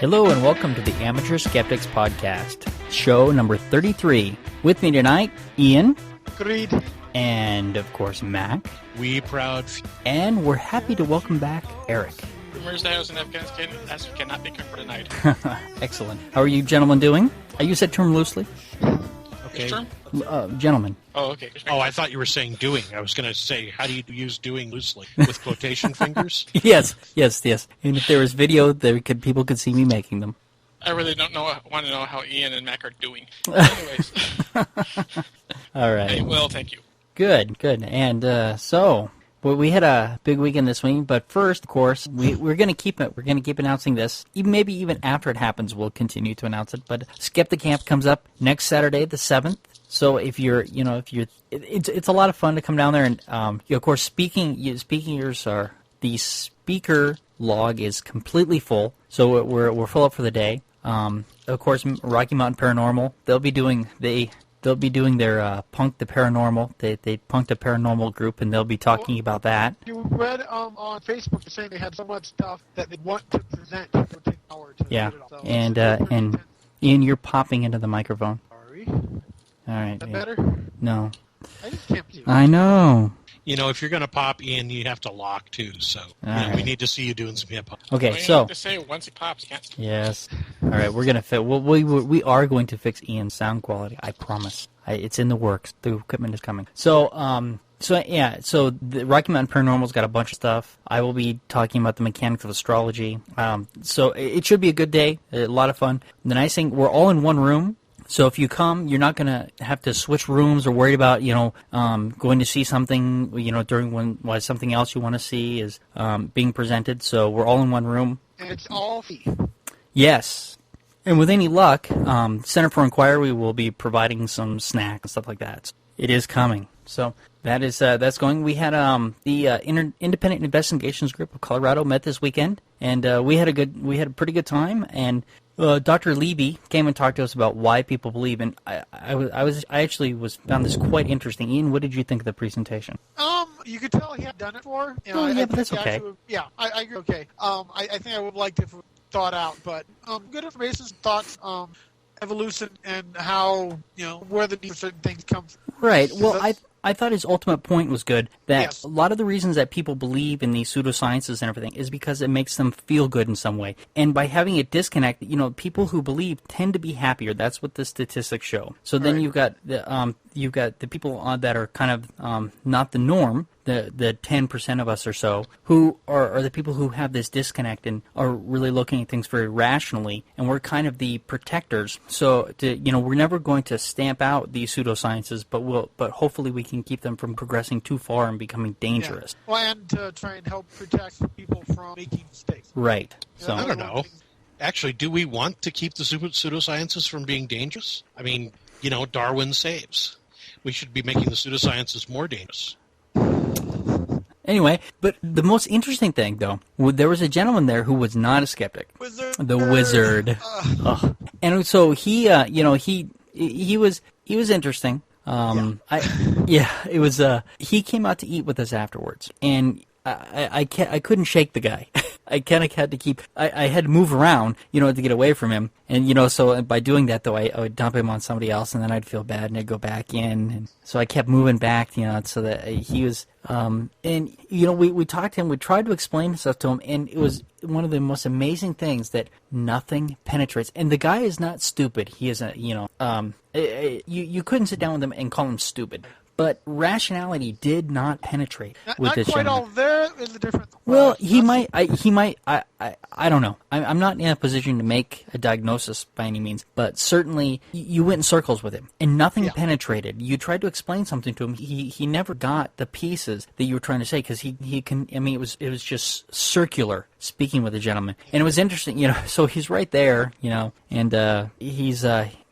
Hello and welcome to the Amateur Skeptics Podcast, show number 33. With me tonight, Ian. Agreed. And, of course, Mac. We proud. And we're happy to welcome back Eric. Rumors that I was in Afghanistan cannot be confirmed tonight. Excellent. How are you gentlemen doing? I use that term loosely. Okay. Term? Gentlemen. Oh, okay. Oh, I thought you were saying doing. I was going to say, how do you use doing loosely? With quotation fingers? Yes. And if there was video, people could see me making them. I really want to know how Ian and Mac are doing. Anyways. All right. Hey, well, thank you. Good. And we had a big weekend this week, but first, of course, we're going to keep it. We're going to keep announcing this. Maybe even after it happens, we'll continue to announce it. But Skeptic Camp comes up next Saturday, the 7th. So it's a lot of fun to come down there, and of course, speaking years are the speaker log is completely full, so we're full up for the day. Of course, Rocky Mountain Paranormal, they'll be doing their Punk the Paranormal. They punked a paranormal group, and they'll be talking about that. You read on Facebook saying they had so much stuff that they want to present. It would take an hour to Yeah, get it all. So and Ian, you're popping into the microphone. Sorry. All right. Is that better? No. I just can't see you. I know. You know, if you're going to pop in, you have to lock, too. So right. We need to see you doing some hip-hop. Okay, Well, you so... have to say once he pops, you can't. Yes. All right, we're going to we are going to fix Ian's sound quality. I promise. It's in the works. The equipment is coming. So the Rocky Mountain Paranormal's got a bunch of stuff. I will be talking about the mechanics of astrology. So it should be a good day, a lot of fun. The nice thing, we're all in one room. So if you come, you're not going to have to switch rooms or worry about, going to see something, during while something else you want to see is being presented. So we're all in one room. And it's all free. Yes. And with any luck, Center for Inquiry will be providing some snacks and stuff like that. It is coming. So that's going. We had the Independent Investigations Group of Colorado met this weekend, and we had a pretty good time. And Dr. Levy came and talked to us about why people believe, and I actually found this quite interesting. Ian, what did you think of the presentation? You could tell he had done it before. But that's okay. I agree. Okay. I think I would like to have thought out, but good information, thoughts, evolution, and how where the need for certain things come from. Right. Well, I thought his ultimate point was good, that Yes. a lot of the reasons that people believe in these pseudosciences and everything is because it makes them feel good in some way. And by having it disconnect, people who believe tend to be happier. That's what the statistics show. So then Right. you've got the people that are kind of not the norm, the 10% of us or so, who are the people who have this disconnect and are really looking at things very rationally, and we're kind of the protectors. So we're never going to stamp out these pseudosciences, but hopefully we can keep them from progressing too far and becoming dangerous. Yeah. Well, and to try and help protect people from making mistakes. Right. So I don't know. Actually, do we want to keep the pseudosciences from being dangerous? I mean, Darwin saves. We should be making the pseudosciences more dangerous. Anyway, but the most interesting thing, though, there was a gentleman there who was not a skeptic. Wizard. The wizard. And so he was interesting. It was. He came out to eat with us afterwards, and I couldn't shake the guy. I kind of had to keep. I had to move around, to get away from him, and so by doing that, though, I would dump him on somebody else, and then I'd feel bad, and I'd go back in, and so I kept moving back, so that he was. And we talked to him. We tried to explain stuff to him, and it was one of the most amazing things that nothing penetrates. And the guy is not stupid. He is you couldn't sit down with him and call him stupid. But rationality did not penetrate with this quite gentleman. all there is a different. Well, he might. I don't know. I'm not in a position to make a diagnosis by any means, but certainly you went in circles with him, and nothing penetrated. You tried to explain something to him. He never got the pieces that you were trying to say, because he can. I mean, it was just circular speaking with the gentleman, and it was interesting. So he's right there. And he's.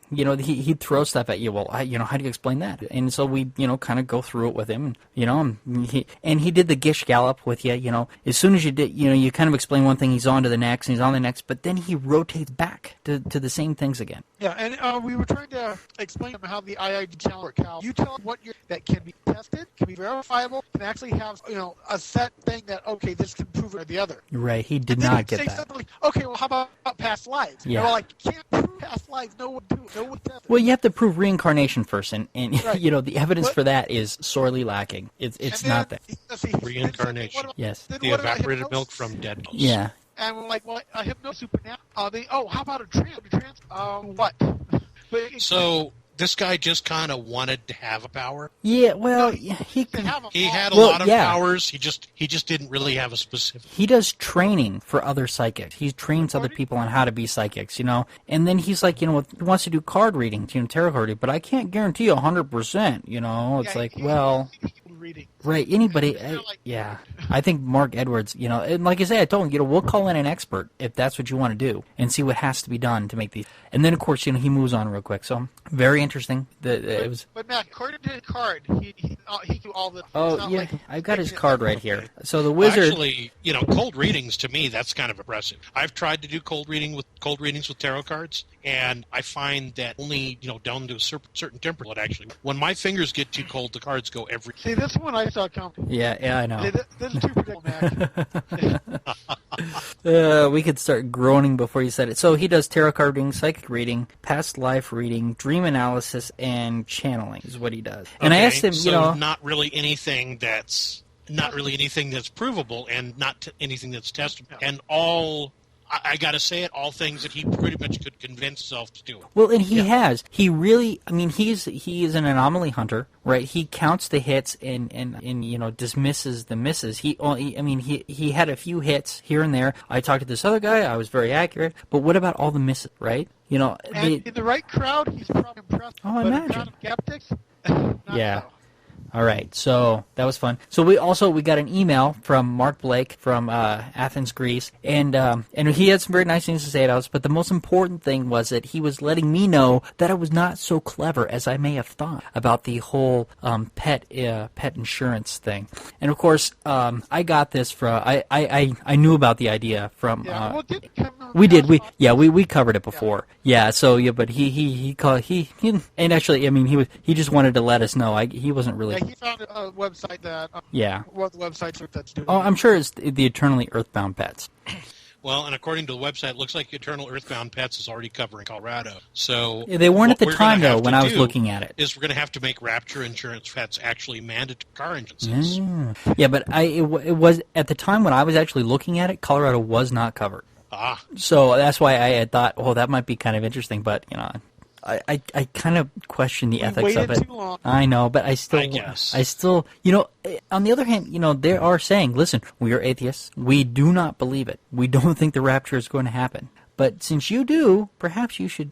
he'd throw stuff at you. Well, how do you explain that? And so we, kind of go through it with him, and he did the Gish Gallop with you, as soon as you did, you kind of explain one thing, he's on to the next, and he's on the next, but then he rotates back to the same things again. Yeah, and we were trying to explain to him how the IID challenge works. How you tell him what that can be tested, can be verifiable, can actually have a set thing that this can prove it or the other. Right, he did not get that. Something like, okay, well, how about past lives? Yeah. Well, can't prove past lives. No one do. No one test it. Well, you have to prove reincarnation first, and right. The evidence for that is sorely lacking. It's not there. Reincarnation. Yes. The evaporated milk from dead dolls. Yeah. And we're like, well, I have no supernatural. How about a trance? What? So this guy just kind of wanted to have a power. Yeah, well, he had a lot of powers. He just didn't really have a specific. He does training for other psychics. He trains other people on how to be psychics, And then he's like, he wants to do card reading, tarot card reading, but I can't guarantee 100%. It's reading. Right, anybody, yeah. I think Mark Edwards, and like I say, I told him, we'll call in an expert if that's what you want to do and see what has to be done to make these. And then, of course, he moves on real quick. So, very interesting. But Matt, according to his card, he do all the. Oh, yeah, I've got his card right here. So the wizard. Actually, cold readings to me, that's kind of impressive. I've tried to do cold readings with tarot cards, and I find that only down to a certain temperature. Actually, when my fingers get too cold, the cards go every. See, this one I saw coming. Yeah, I know. This is too predictable, Matt. We could start groaning before you said it. So he does tarot card reading, psychic reading, past life reading, dream analysis, and channeling is what he does. And I asked him, not really anything that's provable, and not anything that's testable, and all. I got to say it, all things that he pretty much could convince himself to do. Well, and he has. He really, he is an anomaly hunter, right? He counts the hits and dismisses the misses. He had a few hits here and there. I talked to this other guy. I was very accurate. But what about all the misses, right? In the right crowd, he's probably impressed. Oh, I imagine. In the crowd of skeptics, yeah. So. All right, so that was fun. So we got an email from Mark Blake from Athens, Greece, and he had some very nice things to say to us. But the most important thing was that he was letting me know that I was not so clever as I may have thought about the whole pet insurance thing. And of course, I got this from I knew about the idea from. We did. We covered it before. Yeah. So but he and actually he just wanted to let us know. He wasn't really. Yeah, he found a website that. What the website that's doing. Oh, I'm sure it's the Eternally Earthbound Pets. Well, and according to the website, it looks like Eternal Earthbound Pets is already covering Colorado. So they weren't at the time though when I was looking at it. Is we're going to have to make Rapture insurance pets actually mandatory car insurances. Yeah, but it was at the time when I was actually looking at it, Colorado was not covered. So that's why I had thought, that might be kind of interesting, but I kind of question the ethics of it. Too long. I know, but I still, on the other hand, they are saying, listen, we are atheists. We do not believe it. We don't think the rapture is going to happen. But since you do, perhaps you should,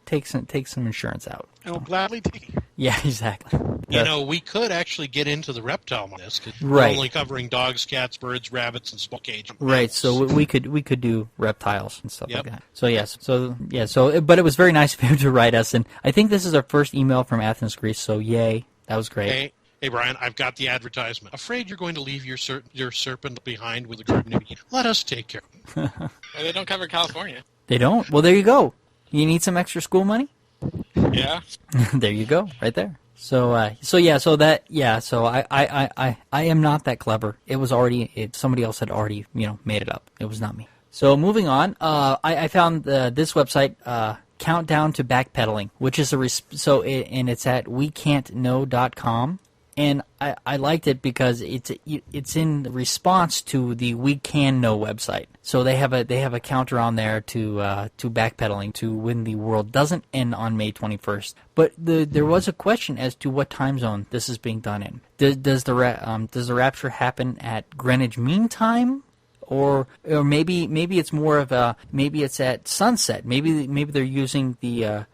take some insurance out. And we'll gladly take it. Yeah, exactly. We could actually get into the reptile on this because we're only covering dogs, cats, birds, rabbits, and small cage. Right. So we could do reptiles and stuff like that. So yes. But it was very nice of him to write us, and I think this is our first email from Athens, Greece. So yay, that was great. Hey, Brian, I've got the advertisement. Afraid you're going to leave your serpent behind with the garden. Let us take care of it. Well, they don't cover California. They don't? Well, there you go. You need some extra school money? Yeah. There you go, right there. So I am not that clever. It was somebody else had already, made it up. It was not me. So moving on, I found this website, Countdown to Backpedaling, which is and it's at wecan'tknow.com. And I liked it because it's in response to the We Can Know website. So they have a counter on there to backpedaling to when the world doesn't end on May 21st. But there was a question as to what time zone this is being done in. Does the rapture happen at Greenwich Mean Time? Or maybe it's more of maybe it's at sunset. Maybe they're using the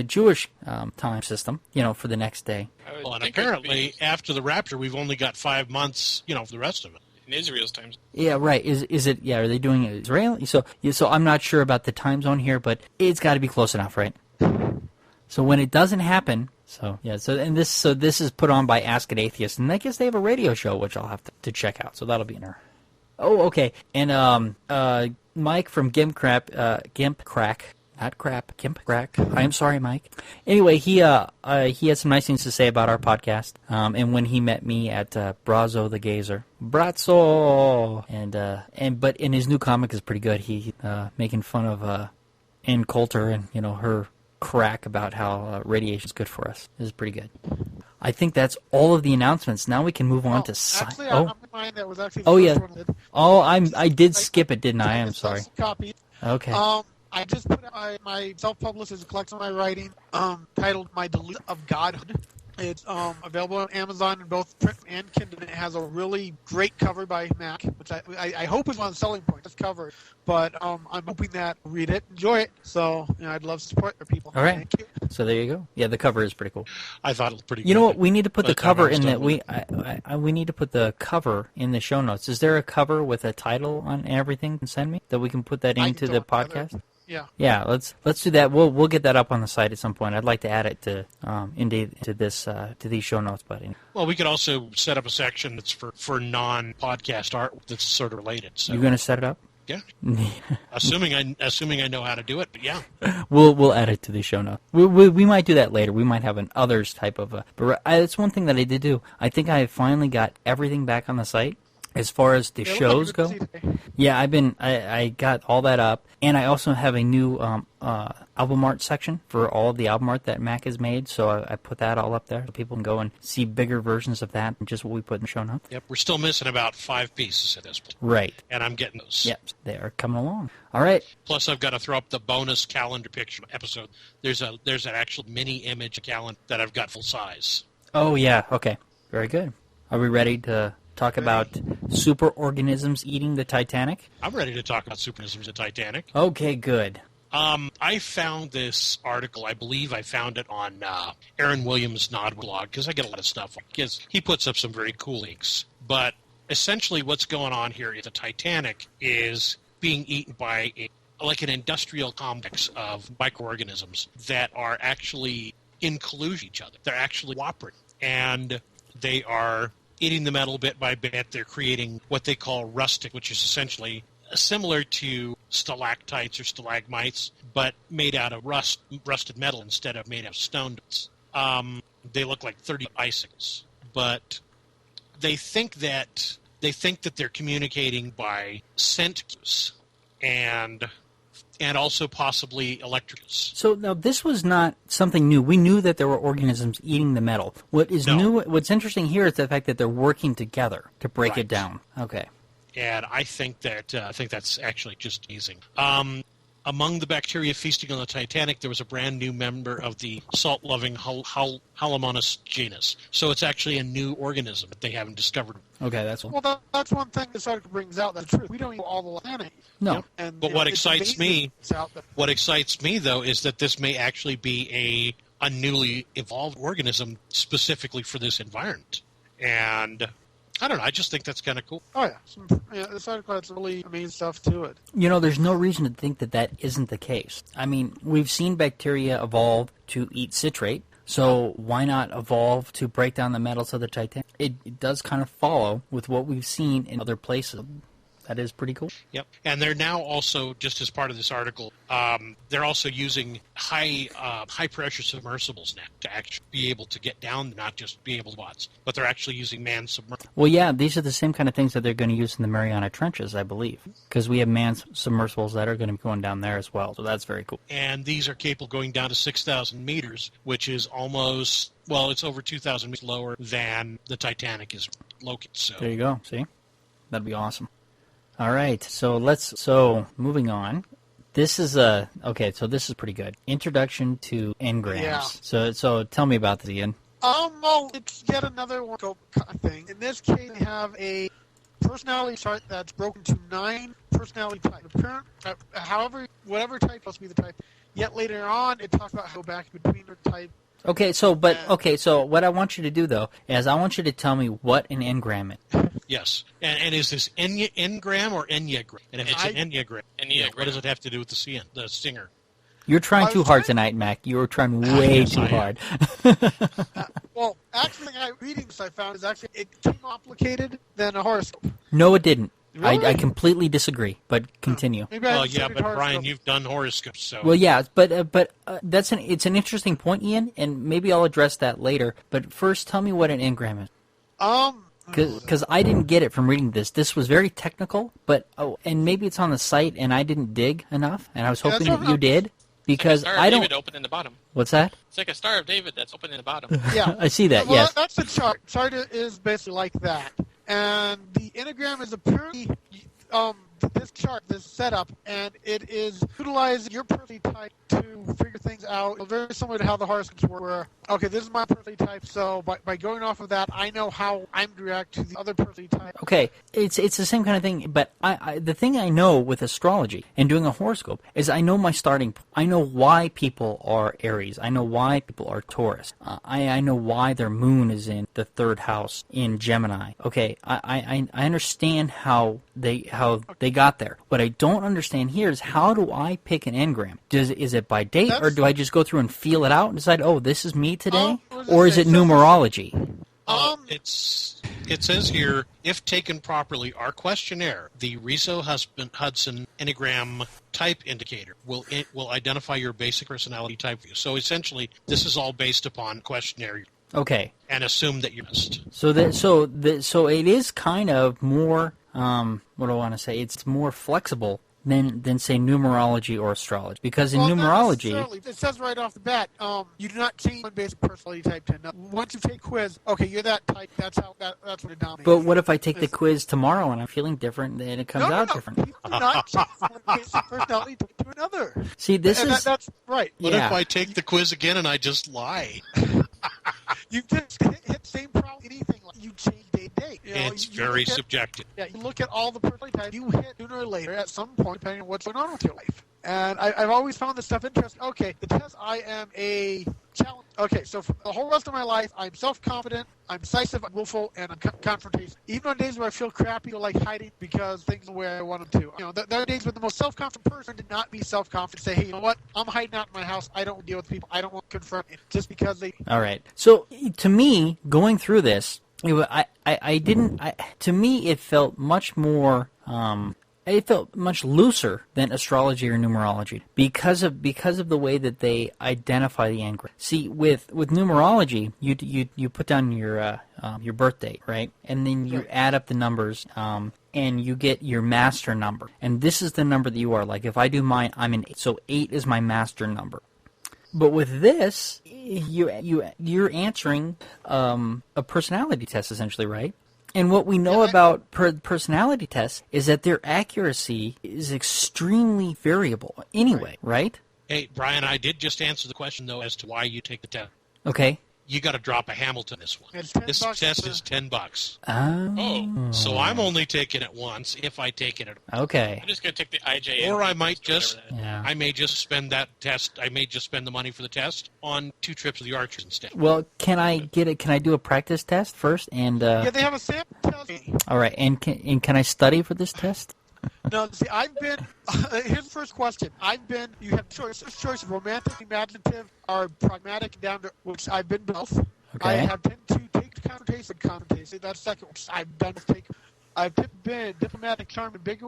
Jewish time system, for the next day. Well, and apparently after the rapture, we've only got 5 months, for the rest of it. In Israel's time. Yeah, right. Is it? Yeah, are they doing it Israeli? So I'm not sure about the time zone here, but it's got to be close enough, right? So when it doesn't happen, this is put on by Ask an Atheist, and I guess they have a radio show which I'll have to check out. So that'll be in there. Oh, okay. And Mike from Gimp Crack. I am sorry, Mike. Anyway, he had some nice things to say about our podcast. And when he met me at Brazo the Gazer, but in his new comic is pretty good. He making fun of Ann Coulter and her crack about how radiation is good for us. This is pretty good. I think that's all of the announcements. Now we can move on to actually, I'm mine that was actually yeah. Oh, I did skip it, didn't I? I'm sorry. Copy. Okay. I just put out my self-published as a collection of my writing, titled "My Delusion of Godhood." It's available on Amazon in both print and Kindle. It has a really great cover by Mac, which I hope is one of the selling points. This cover, but I'm hoping that you'll read it, enjoy it. So I'd love to support their people. All right. Thank you. So there you go. Yeah, the cover is pretty cool. I thought it was pretty. You know what? We need to put the cover in the we need to put the cover in the show notes. Is there a cover with a title on everything? Send me that we can put that into the podcast. Yeah. Yeah, let's do that. We'll get that up on the site at some point. I'd like to add it to these show notes, buddy. Well, we could also set up a section that's for non-podcast art that's sort of related. So. You're going to set it up? Yeah. assuming I know how to do it, but yeah. We'll add it to the show notes. We might do that later. We might have an others type of but that's one thing that I did do. I think I finally got everything back on the site. As far as the shows go, yeah, I got all that up, and I also have a new album art section for all of the album art that Mac has made, so I put that all up there so people can go and see bigger versions of that than just what we put in the show notes. Yep, we're still missing about 5 pieces at this point. Right. And I'm getting those. Yep, they are coming along. All right. Plus, I've got to throw up the bonus calendar picture episode. There's an actual mini image calendar that I've got full size. Oh, yeah, okay. Very good. Are we ready to talk about superorganisms eating the Titanic? I'm ready to talk about superorganisms of Titanic. Okay, good. I found this article. I believe I found it on Aaron Williams' Nod blog because I get a lot of stuff. Because he puts up some very cool links. But essentially, what's going on here is the Titanic is being eaten by an industrial complex of microorganisms that are actually in collusion with each other. They're actually cooperating, and they are eating the metal bit by bit. They're creating what they call rustic, which is essentially similar to stalactites or stalagmites, but made out of rusted metal instead of made of stone. They look like 30 icicles, but they think that they're communicating by scent cues and also possibly electric. So now this was not something new. We knew that there were organisms eating the metal. What is new? What's interesting here is the fact that they're working together to break it down. Okay. And I think that's actually just amazing. Among the bacteria feasting on the Titanic, there was a brand new member of the salt-loving Halomonas genus. So it's actually a new organism that they haven't discovered. Okay, that's one. Well, that's one thing this article brings out. That's true. We don't know all the planet. No. And, but what excites me, though, is that this may actually be a newly evolved organism specifically for this environment. And I don't know. I just think that's kind of cool. Oh, yeah. This article has some really amazing stuff to it. There's no reason to think that isn't the case. I mean, we've seen bacteria evolve to eat citrate, so why not evolve to break down the metals of the Titanic? It does kind of follow with what we've seen in other places. That is pretty cool. Yep. And they're now also, just as part of this article, they're also using high pressure submersibles now to actually be able to get down, not just be able to bots, but they're actually using manned submersibles. Well, yeah, these are the same kind of things that they're going to use in the Mariana Trenches, I believe, because we have manned submersibles that are going to be going down there as well. So that's very cool. And these are capable of going down to 6,000 meters, which is almost, it's over 2,000 meters lower than the Titanic is located. So there you go. See? That'd be awesome. All right, so moving on. This is this is pretty good. Introduction to engrams. Yeah. So tell me about this, Ian. Well, it's yet another one thing. In this case, they have a personality chart that's broken to 9 personality types. Whatever type must be the type. Yet later on, it talks about how back between the type. So what I want you to do, though, is I want you to tell me what an engram is. Yes. And is this engram or enneagram? And if it's an enneagram, what does it have to do with the singer? You're trying I too was hard trying- tonight, Mac. You were trying way Yes, too I am. hard. Well, actually, readings I found is actually it came complicated than a horoscope. No, it didn't. Really? I completely disagree, but continue. Maybe I Well, haven't yeah, studied but Brian, horoscopes. you've done horoscopes, so Well, yeah, but it's an interesting point, Ian, and maybe I'll address that later. But first, tell me what an engram is, because I didn't get it from reading this. This was very technical, but and maybe it's on the site, and I didn't dig enough, and I was Yeah, hoping that's that you what- did, because Star of I don't. David open in the bottom. What's that? It's like a Star of David that's open in the bottom. Yeah, I see that. Well, Yes. that's the chart. Chart is basically like that, and the enneagram is a purely this chart, this setup, and it is utilizing your personality type to figure things out. Very similar to how the horoscopes were. Where, okay, this is my personality type, so by going off of that, I know how I'm to react to the other personality type. Okay, it's the same kind of thing, but the thing I know with astrology and doing a horoscope is I know my starting point. I know why people are Aries. I know why people are Taurus. I know why their moon is in the third house in Gemini. Okay, I understand how they got there. What I don't understand here is how do I pick an engram? Is it by date, or do I just go through and feel it out and decide, oh, this is me today, or is it numerology? It says here, if taken properly, our questionnaire, the Riso Hudson Enneagram Type Indicator, will identify your basic personality type for you. So essentially, this is all based upon questionnaire. Okay. And assume that you're missed. So it is kind of more. What do I want to say? It's more flexible than say numerology or astrology, because in Well, not numerology. necessarily. It says right off the bat, you do not change one basic personality type to another. Once you take quiz, okay, you're that type. That's what it dominates. But what if I take the quiz tomorrow and I'm feeling different and it comes out no. different? People do not change one basic personality type to another. See, this And is that's right. What Yeah. if I take the quiz again and I just lie? You just hit the same problem. Anything like you change day to day. You know, It's you very look at- subjective. Yeah, you look at all the personality types. You hit sooner or later at some point, depending on what's going on with your life. And I've always found this stuff interesting. Okay, the test I am a challenge. Okay, so for the whole rest of my life, I'm self-confident, I'm decisive, I'm willful, and I'm confrontational. Even on days where I feel crappy or like hiding because things are the way I want them to. You know, there are days when the most self-confident person did not be self-confident. Say, hey, you know what? I'm hiding out in my house. I don't deal with people. I don't want to confront it just because they. all right. So to me, going through this, to me, it felt much more. It felt much looser than astrology or numerology because of the way that they identify the engram. See, with numerology, you put down your birth date, right, and then you add up the numbers, and you get your master number, and this is the number that you are. Like if I do mine, I'm an 8, so 8 is my master number. But with this, you're answering a personality test essentially, right? And what we know about personality tests is that their accuracy is extremely variable anyway, right? Hey, Brian, I did just answer the question, though, as to why you take the test. Okay. You got to drop a Hamilton this one. It's $10 This test is $10. Oh, So I'm only taking it once if I take it at all. Okay. I'm just going to take the IJ. Or I might just, Yeah. I may just spend that test, I may just spend the money for the test on 2 trips to the Archers instead. Well, can I do a practice test first? And Yeah, they have a sample test. all right, and can I study for this test? No, see, I've been. Here's the first question. You have choice of romantic, imaginative, or pragmatic, down to which I've been both. Okay. I have tended to take confrontation. That's second, which I've done. I've been diplomatic, charming, big,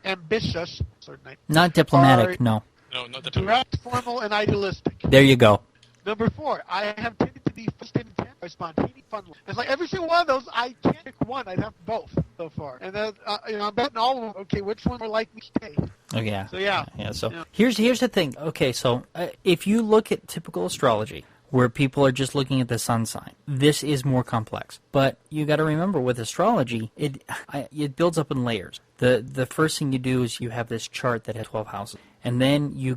ambitious. Certainly. Not diplomatic, Or- no. No, not the Direct, formal, and idealistic. There you go. Number 4, I have tended to be frustrated, or spontaneous, fun. It's like every single one of those, I can't pick one. I'd have both so far. And then, I'm betting all of them. Okay, which one more like me today? Oh, yeah. So, yeah. So Yeah. here's the thing. Okay, so if you look at typical astrology, where people are just looking at the sun sign, this is more complex. But you got to remember, with astrology, it builds up in layers. The first thing you do is you have this chart that has 12 houses, and then you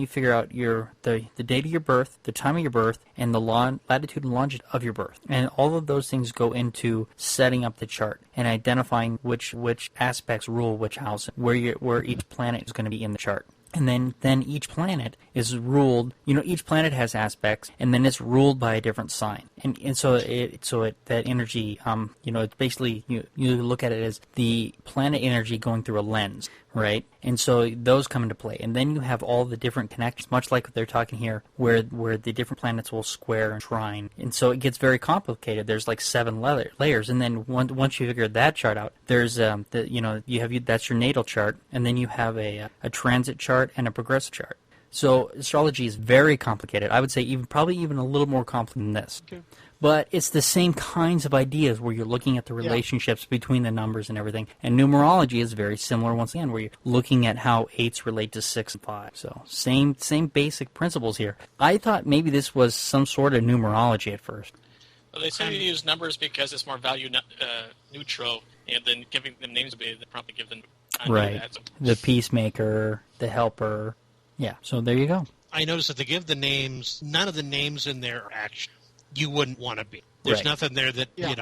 figure out the date of your birth, the time of your birth, and the latitude and longitude of your birth, and all of those things go into setting up the chart and identifying which aspects rule which house, where each planet is going to be in the chart. And then each planet is ruled. Each planet has aspects, and then it's ruled by a different sign. And so that energy, it's basically you look at it as the planet energy going through a lens, right? And so those come into play. And then you have all the different connections, much like what they're talking here, where the different planets will square and trine. And so it gets very complicated. There's like 7 layers. And then once you figure that chart out, there's, that's your natal chart. And then you have a transit chart and a progressive chart. So astrology is very complicated. I would say probably even a little more complicated than this. Okay. But it's the same kinds of ideas where you're looking at the relationships between the numbers and everything. And numerology is very similar once again, where you're looking at how 8s relate to 6 and 5. So same basic principles here. I thought maybe this was some sort of numerology at first. Well, they say you use numbers because it's more value neutral, and then giving them names would be they probably give them right. That, so. The peacemaker, the helper. Yeah, so there you go. I noticed that they give the names, none of the names in there are actually you wouldn't want to be. There's nothing there that, you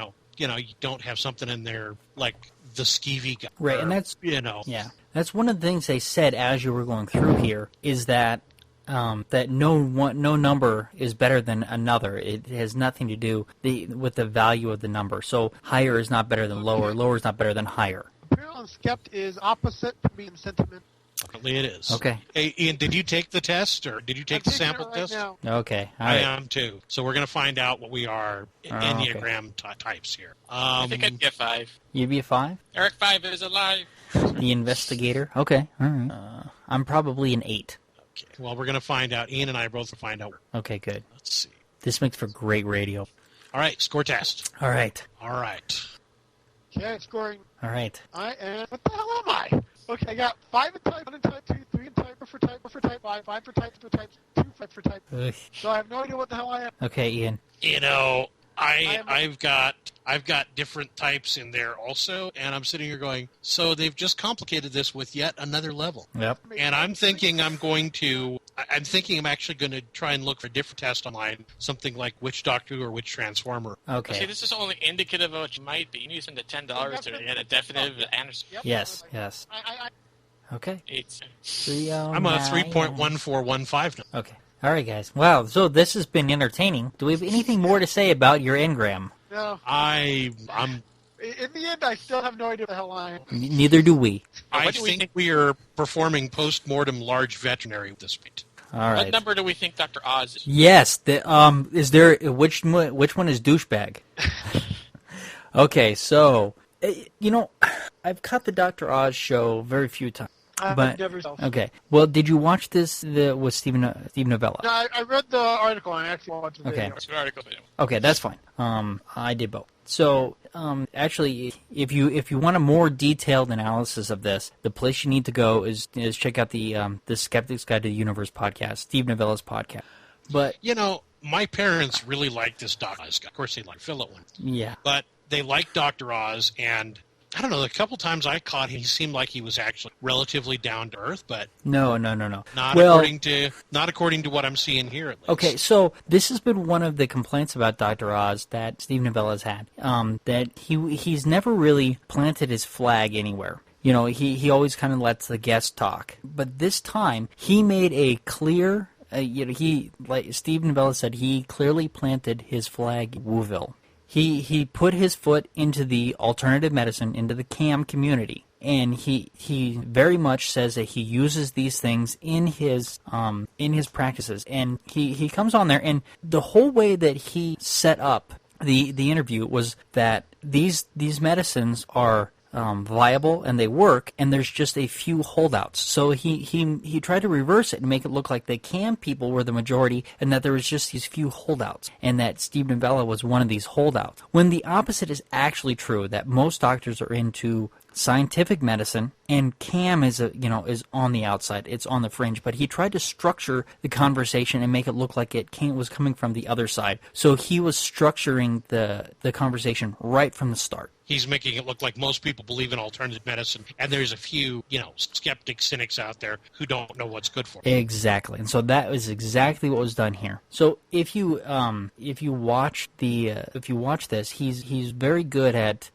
don't have something in there like the skeevy guy. Right, and that's, yeah. That's one of the things they said as you were going through here is that that no number is better than another. It has nothing to do with the value of the number. So higher is not better than lower. Lower is not better than higher. Apparently, Skept is opposite to being sentiment. Apparently it is. Okay. Hey, Ian, did you take the test, or did you take the sample test? Now. Okay. All I right. am too. So we're going to find out what we are Enneagram types here. I think I'd get 5. You'd be a 5? Eric 5 is alive. The investigator? Okay. All right. I'm probably an 8. Okay. Well, we're going to find out. Ian and I both will find out. Okay, good. Let's see. This makes for great radio. All right, score test. All right. All right. Okay, scoring. All right. I am. What the hell am I? Okay, I got 5 in type, 1 in type 2, 3 in type, 4 for type, 4 for type 5, 5 for type, 2 for type. Ugh. So I have no idea what the hell I am. Okay, Ian. I've got different types in there also, and I'm sitting here going, so they've just complicated this with yet another level. Yep. And I'm thinking I'm actually going to try and look for a different test online, something like Witch Doctor or Witch Transformer. Okay. See, this is only indicative of what you might be. You're using the $10 to get a definitive answer. Yep. Yes. Okay. I'm a 3.1415 now. Okay. All right, guys. Wow, so this has been entertaining. Do we have anything more to say about your engram? No. I'm. In the end, I still have no idea what the hell I am. Neither do we. I think we are performing post-mortem large veterinary at this point. All right. What number do we think Dr. Oz is? Yes. Is there which one is douchebag? Okay, so I've caught the Dr. Oz show very few times. I've never. Okay. Well, did you watch this with Steve Novella? No, I read the article and I actually watched the video. It's an article. Okay, that's fine. I did both. So, actually, if you want a more detailed analysis of this, the place you need to go is check out the Skeptics Guide to the Universe podcast, Steve Novella's podcast. But my parents really like this Dr. Oz guy. Of course, they like Philip one. Yeah. But they like Dr. Oz, and I don't know, a couple times I caught him, he seemed like he was actually relatively down to earth, but no. Not according to what I'm seeing here, at least. Okay, so this has been one of the complaints about Dr. Oz that Steve Novella's had, that he's never really planted his flag anywhere. He always kind of lets the guests talk. But this time, he made a clear, like Steve Novella said, he clearly planted his flag in Wooville. He put his foot into the alternative medicine, into the CAM community, and he very much says that he uses these things in his practices. And he comes on there, and the whole way that he set up the interview was that these medicines are viable and they work, and there's just a few holdouts. So he tried to reverse it and make it look like the CAM people were the majority and that there was just these few holdouts, and that Steve Novella was one of these holdouts. When the opposite is actually true, that most doctors are into scientific medicine, and CAM is on the outside, it's on the fringe. But he tried to structure the conversation and make it look like it was coming from the other side. So he was structuring the conversation right from the start. He's making it look like most people believe in alternative medicine, and there's a few, skeptics, cynics out there who don't know what's good for them. Exactly, and so that was exactly what was done here. So if you watch this, he's very good at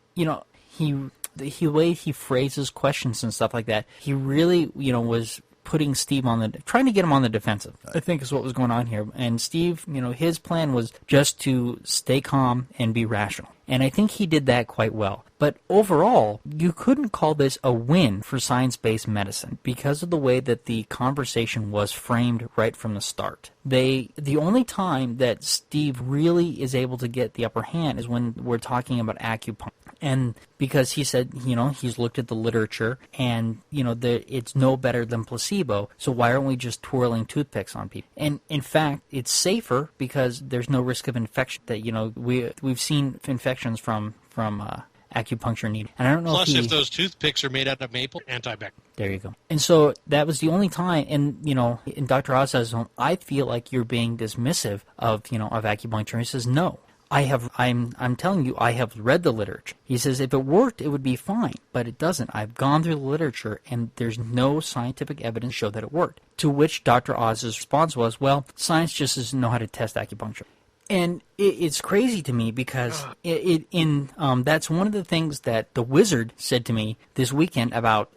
the way he phrases questions and stuff like that. He really was putting Steve trying to get him on the defensive, I think is what was going on here. And Steve, his plan was just to stay calm and be rational. And I think he did that quite well. But overall, you couldn't call this a win for science-based medicine because of the way that the conversation was framed right from the start. The only time that Steve really is able to get the upper hand is when we're talking about acupuncture. And because he said, he's looked at the literature and, it's no better than placebo, so why aren't we just twirling toothpicks on people? And in fact, it's safer because there's no risk of infection. That, we've seen infections from acupuncture needle. And I don't know if those toothpicks are made out of maple, antibacterial. There you go. And so that was the only time, and, in Dr. Oz says, I feel like you're being dismissive of acupuncture. He says, no. I'm telling you, I have read the literature. He says, if it worked, it would be fine, but it doesn't. I've gone through the literature, and there's no scientific evidence to show that it worked. To which Dr. Oz's response was, well, science just doesn't know how to test acupuncture. And it's crazy to me because that's one of the things that the wizard said to me this weekend about,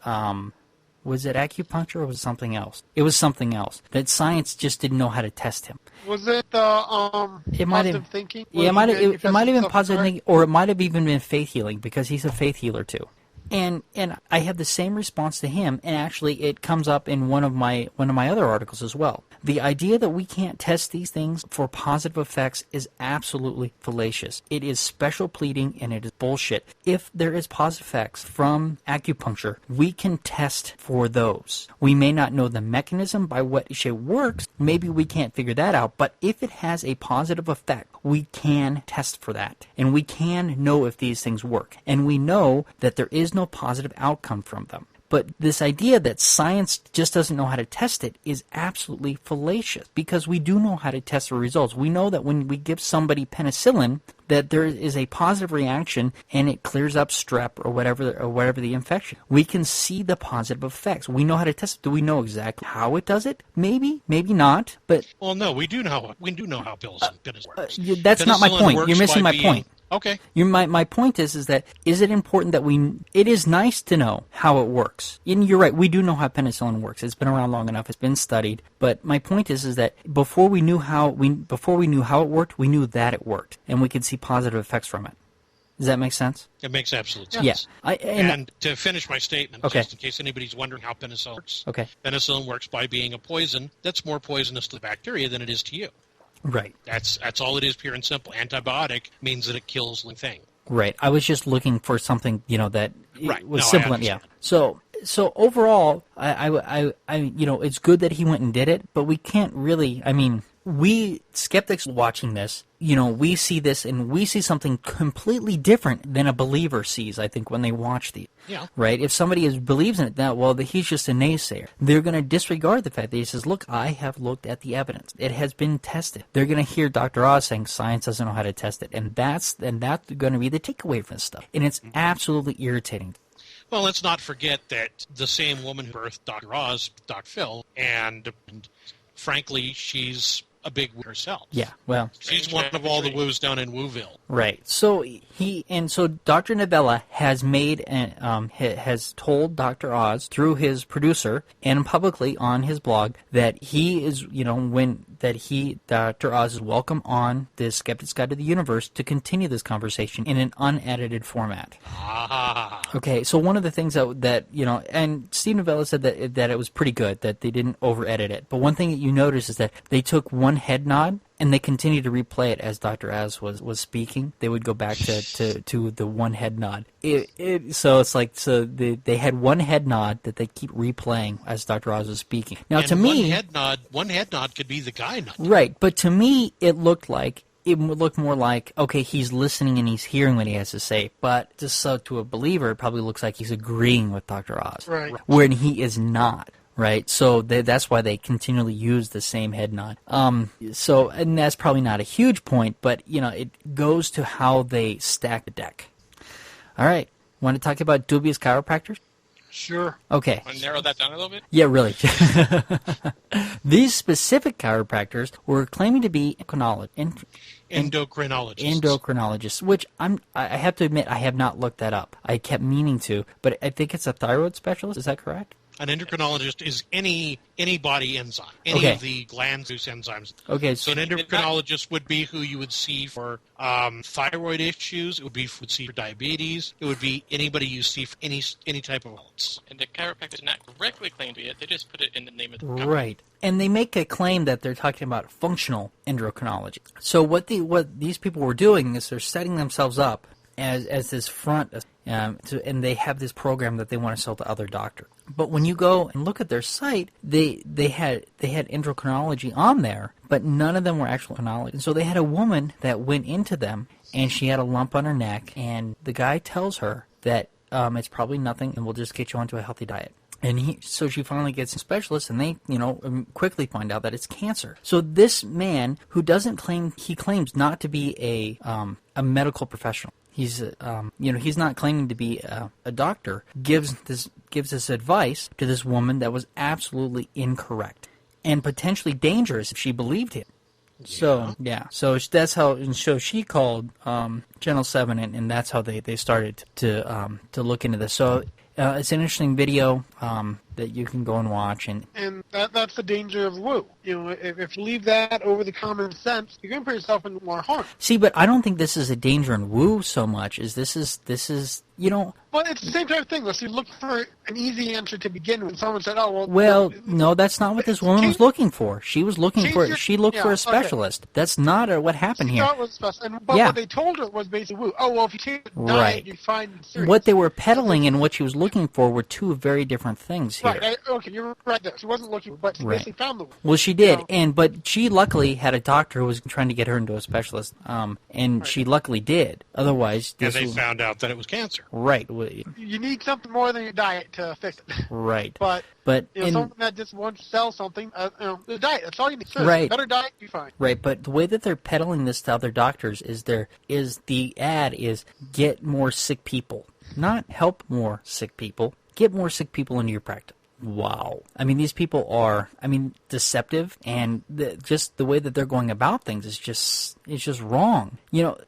was it acupuncture or was it something else? It was something else. That science just didn't know how to test him. Was it positive thinking? Yeah, it might have been positive thinking, or it might have even been faith healing because he's a faith healer too. And I have the same response to him, and actually it comes up in one of my other articles as well. The idea that we can't test these things for positive effects is absolutely fallacious. It is special pleading and it is bullshit. If there is positive effects from acupuncture, we can test for those. We may not know the mechanism by which it works. Maybe we can't figure that out. But if it has a positive effect, we can test for that. And we can know if these things work. And we know that there is no positive outcome from them. But this idea that science just doesn't know how to test it is absolutely fallacious because we do know how to test the results. We know that when we give somebody penicillin, that there is a positive reaction and it clears up strep or whatever the infection. We can see the positive effects. We know how to test it. Do we know exactly how it does it? Maybe, maybe not. But no, we do know how penicillin works. That's not my point. You're missing my point. Okay. My point is that is it important that it is nice to know how it works. And you're right, we do know how penicillin works. It's been around long enough. It's been studied. But my point is that before we knew how it worked, we knew that it worked, and we could see positive effects from it. Does that make sense? It makes absolute sense. Yeah. And to finish my statement, okay, just in case anybody's wondering how penicillin works, okay, penicillin works by being a poison that's more poisonous to the bacteria than it is to you. Right. That's all it is, pure and simple. Antibiotic means that it kills the thing. Right. I was just looking for something, that right. was simple. Yeah. So overall, I it's good that he went and did it, but we can't really. I mean, we skeptics watching this, we see this and we see something completely different than a believer sees, I think, when they watch these. Yeah. Right? If somebody believes in it, he's just a naysayer. They're going to disregard the fact that he says, look, I have looked at the evidence. It has been tested. They're going to hear Dr. Oz saying science doesn't know how to test it. And that's going to be the takeaway from this stuff. And it's absolutely irritating. Well, let's not forget that the same woman who birthed Dr. Oz, Dr. Phil, and frankly, she's a big woo herself. Yeah, well, she's one of all the woos down in Wooville. Right. So Dr. Novella has has told Dr. Oz through his producer and publicly on his blog that he is, Dr. Oz is welcome on the Skeptics Guide to the Universe to continue this conversation in an unedited format. Ah. Okay, so one of the things that and Steve Novella said that it was pretty good, that they didn't over-edit it. But one thing that you notice is that they took one head nod and they continued to replay it as Dr. Oz was speaking. They would go back to the one head nod. So it's like they had one head nod that they keep replaying as Dr. Oz was speaking. Now, and to me, one head nod could be the guy nod. Right, but to me, it looked more like, okay, he's listening and he's hearing what he has to say. But just so to a believer, it probably looks like he's agreeing with Dr. Oz. Right. When he is not. Right, so that's why they continually use the same head nod. And that's probably not a huge point, but it goes to how they stack the deck. All right, want to talk about dubious chiropractors? Sure. Okay. Want to narrow that down a little bit? Yeah, really. These specific chiropractors were claiming to be endocrinologists, which I have to admit I have not looked that up. I kept meaning to, but I think it's a thyroid specialist. Is that correct? An endocrinologist is any body enzyme, any of the glands-induced enzymes. Okay. So an endocrinologist would be who you would see for thyroid issues. It would be would see for diabetes. It would be anybody you see for any type of health. And the chiropractor did not directly claim to be it. They just put it in the name of the company. Right. And they make a claim that they're talking about functional endocrinology. So what these people were doing is they're setting themselves up as this front, and they have this program that they want to sell to other doctors. But when you go and look at their site, they had endocrinology on there, but none of them were actual endocrinology. And so they had a woman that went into them, and she had a lump on her neck, and the guy tells her that it's probably nothing, and we'll just get you onto a healthy diet. And so she finally gets a specialist, and they, quickly find out that it's cancer. So this man, who he claims not to be a medical professional. He's, he's not claiming to be a doctor. Gives this advice to this woman that was absolutely incorrect and potentially dangerous if she believed him. Yeah. So that's how. And so she called Channel 7, and that's how they started to look into this. So it's an interesting video that you can go and watch. And that's the danger of woo. If you leave that over the common sense, you're going to put yourself in more harm. See, but I don't think this is a danger in woo so much as this is. Well, it's the same type of thing. So you look for an easy answer to begin with. Someone said, "Oh, well." Well, no, that's not what this woman was looking for. She was looking for. She looked for a specialist. Okay. That's not what happened here. Thought was but what they told her was basically, "Woo. Oh, well, if you take a diet, you find serious." What they were peddling and what she was looking for were two very different things here. Right. Okay, you're right there. She wasn't looking, but she basically found the. Well, she did, but she luckily had a doctor who was trying to get her into a specialist, and she luckily did. Otherwise, they found out that it was cancer. Right. You need something more than your diet to fix it. Right. But someone that just wants to sell something, the diet. That's all you need. Sure, right. Better diet, you're fine. Right. But the way that they're peddling this to other doctors is the ad is get more sick people, not help more sick people. Get more sick people into your practice. Wow. I mean, these people are, deceptive, and just the way that they're going about things is just wrong.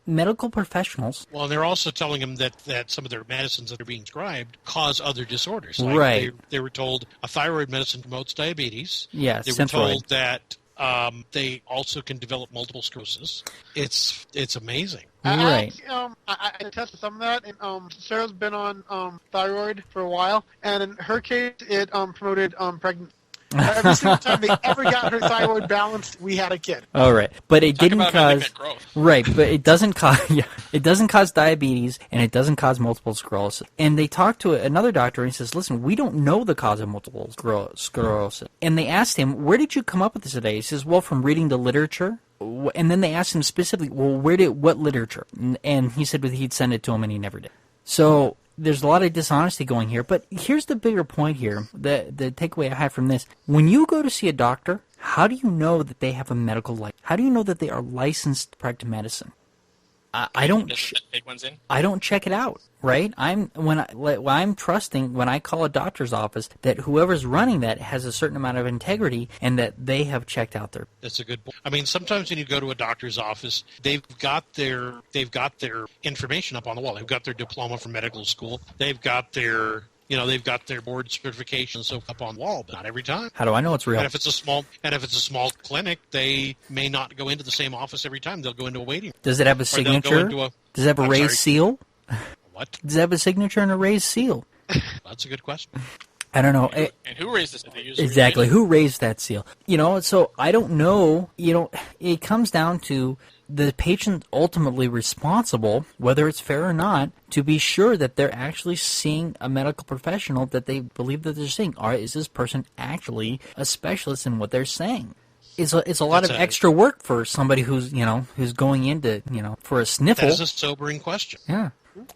Medical professionals. Well, they're also telling them that some of their medicines that are being prescribed cause other disorders. Right. They were told a thyroid medicine promotes diabetes. Yes. They were told that they also can develop multiple sclerosis. It's amazing. Right. I tested some of that, and Sarah's been on thyroid for a while, and in her case, it promoted pregnancy. Every single time they ever got her thyroid balanced, we had a kid. All right, but it didn't cause growth. Right, but it doesn't cause it doesn't cause diabetes, and it doesn't cause multiple sclerosis. And they talked to another doctor, and he says, "Listen, we don't know the cause of multiple sclerosis." And they asked him, "Where did you come up with this today?" He says, "Well, from reading the literature." And then they asked him specifically, "Well, what literature?" And he said he'd send it to him, and he never did. So there's a lot of dishonesty going here. But here's the bigger point here, the takeaway I have from this. When you go to see a doctor, how do you know that they have a medical license? How do you know that they are licensed to practice medicine? I don't check it out, right? I'm trusting when I call a doctor's office that whoever's running that has a certain amount of integrity and that they have checked out their. That's a good point. Sometimes when you go to a doctor's office, they've got their information up on the wall. They've got their diploma from medical school. They've got their board certification and so up on the wall, but not every time. How do I know it's real? And if it's a small clinic, they may not go into the same office every time. They'll go into a waiting room. Does it have a signature? Does it have a raised seal? What? Does it have a signature and a raised seal? That's a good question. I don't know. And who raised this? Exactly. Who raised that seal? So I don't know. It comes down to the patient ultimately responsible, whether it's fair or not, to be sure that they're actually seeing a medical professional that they believe that they're seeing. Is this person actually a specialist in what they're saying? It's a lot of extra work for somebody who's going into, for a sniffle. That is a sobering question. Yeah.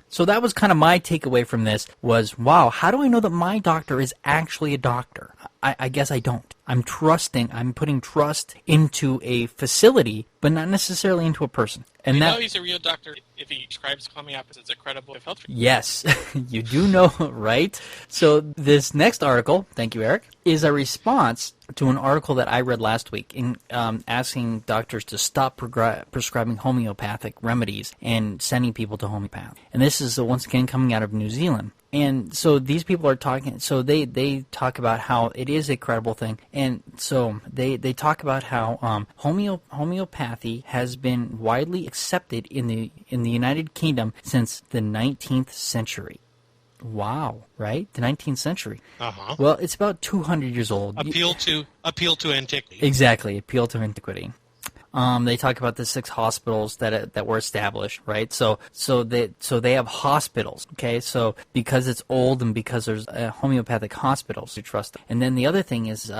So that was kind of my takeaway from this was, wow, how do I know that my doctor is actually a doctor? I guess I don't. I'm putting trust into a facility but not necessarily into a person. And You that know he's a real doctor if he prescribes homeopathy as a credible health treatment. Yes, you do know, right? So this next article, thank you, Eric, is a response to an article that I read last week in asking doctors to stop prescribing homeopathic remedies and sending people to homeopath. And this is once again coming out of New Zealand. And so these people are talking, so they talk about how it is a credible thing. And so they talk about how homeopathy has been widely accepted in the United Kingdom since the 19th century. Wow, right? The 19th century. Uh-huh. Well, it's about 200 years old. Appeal to antiquity. Exactly, appeal to antiquity. They talk about the 6 hospitals that were established, right? So they have hospitals, okay? So because it's old and because there's homeopathic hospitals, you trust them. And then the other thing is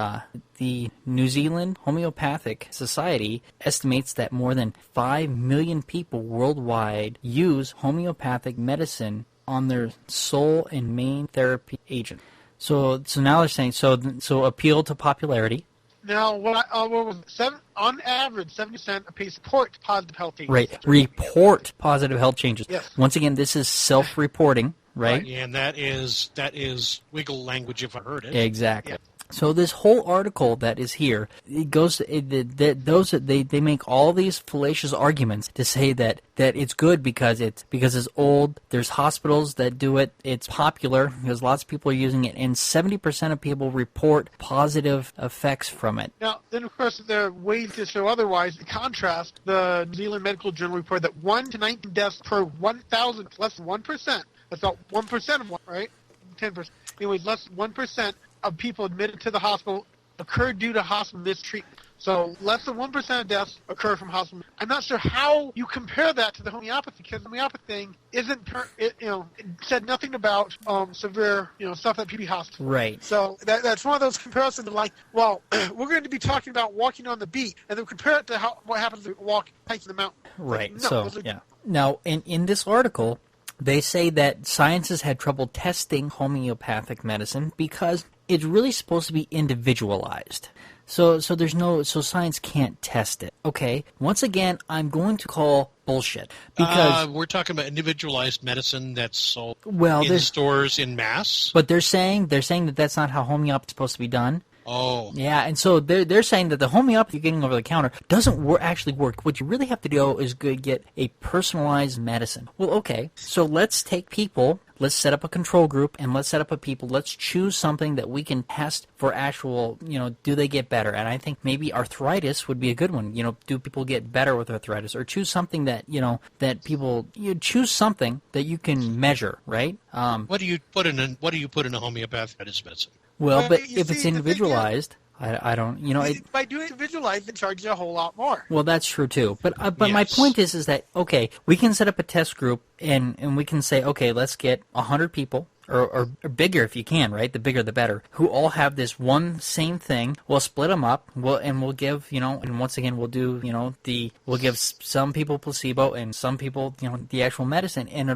the New Zealand Homeopathic Society estimates that more than 5 million people worldwide use homeopathic medicine on their sole and main therapy agent. So now they're saying so appeal to popularity. Now, on average, 70% of patients report positive health changes. Right, report positive health changes. Yes. Once again, this is self-reporting, right? Yeah, and that is wiggle language if I heard it. Exactly. Yeah. So this whole article that is here, it goes. They make all these fallacious arguments to say that it's good because it's old. There's hospitals that do it. It's popular because lots of people are using it, and 70% of people report positive effects from it. Now, then of course there are ways to show otherwise. In contrast, the New Zealand Medical Journal reported that 1 to 19 deaths per 1,000, less than 1%. That's about 1% of one, right? 10%. Anyways, less than 1% of people admitted to the hospital occurred due to hospital mistreatment. So less than 1% of deaths occur from hospital. I'm not sure how you compare that to the homeopathy, because the homeopathy thing it said nothing about severe stuff at PB hospital. Right. So that's one of those comparisons. Like, well, we're going to be talking about walking on the beach, and then compare it to what happens to hiking the mountain. Right. Like, no, yeah. Now, in this article, they say that scientists had trouble testing homeopathic medicine because it's really supposed to be individualized. So science can't test it. Okay. Once again, I'm going to call bullshit because we're talking about individualized medicine that's sold in stores in mass. But they're saying that that's not how homeopathy is supposed to be done. Oh. Yeah, and so they're saying that the homeopathy you're getting over the counter doesn't actually work. What you really have to do is get a personalized medicine. Well, okay, so let's take people, let's set up a control group, and let's set up a people. Let's choose something that we can test for actual, do they get better? And I think maybe arthritis would be a good one. Do people get better with arthritis? Or choose something that, that people, choose something that you can measure, right? What do you put in a homeopathic medicine? Well, but if it's individualized, I don't, by doing individualized, it charges you a whole lot more. Well, that's true too. But Yes. my point is that okay, we can set up a test group and we can say okay, let's get 100 people. Or bigger if you can, right? The bigger the better. Who all have this one same thing. We'll split them up. We'll give, and once again we'll do, we'll give some people placebo and some people, the actual medicine, and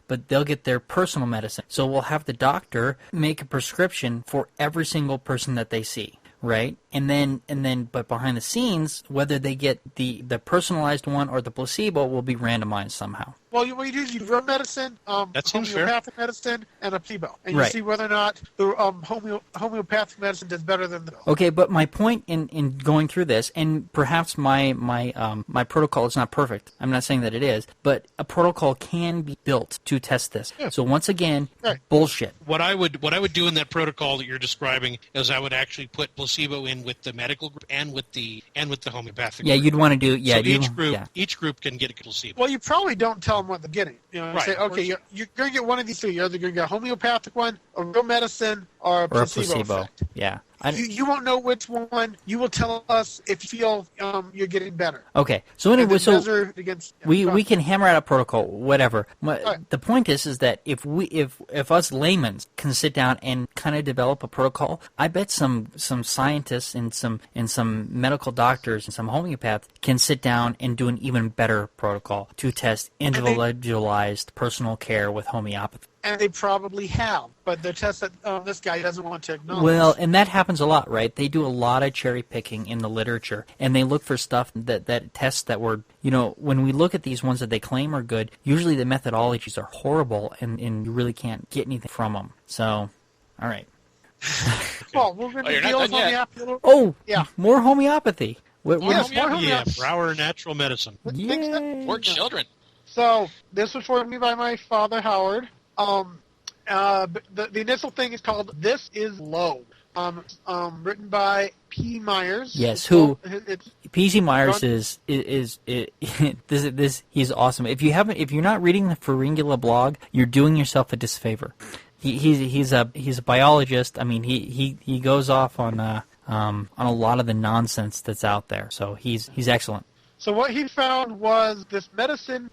but they'll get their personal medicine. So we'll have the doctor make a prescription for every single person that they see. Right, and then, but behind the scenes, whether they get the personalized one or the placebo will be randomized somehow. Well, what you do is you run medicine, that seems fair. homeopathic medicine, and a placebo, and you see whether or not the homeopathic medicine does better than the. Okay, but my point in going through this, and perhaps my protocol is not perfect. I'm not saying that it is, but a protocol can be built to test this. Yeah. So once again, bullshit. What I would do in that protocol that you're describing is I would actually put placebo in with the medical group and with the homeopathic. Yeah, group. you'd want to do. Yeah, so each group can get a placebo. Well, you probably don't tell them what they're getting. You say, okay, you're going to get one of these 3. You're either going to get a homeopathic one, a real medicine, or a placebo effect. Yeah. You won't know which one. You will tell us if you feel you're getting better. Okay. So anyway, we can hammer out a protocol, whatever. The point is that if us laymen can sit down and kind of develop a protocol, I bet some scientists and some medical doctors and some homeopaths can sit down and do an even better protocol to test individualized personal care with homeopathy. and they probably have, but they're tests that this guy doesn't want to acknowledge. Well, and that happens a lot, right? They do a lot of cherry picking in the literature, and they look for stuff that tests that were, when we look at these ones that they claim are good, usually the methodologies are horrible, and you really can't get anything from them. So, all right. Well, we're going to deal with homeopathy. Oh, yeah. More homeopathy. More homeopathy. Yeah, Brower Natural Medicine. For children. So, this was for me by my father, Howard. The initial thing is called This Is Low. Written by P. Myers. Yes, who P.C. Myers is he's awesome. If you're not reading the Pharyngula blog, you're doing yourself a disfavor. He's a biologist. I mean, he goes off on a lot of the nonsense that's out there. So he's excellent. So what he found was this medicine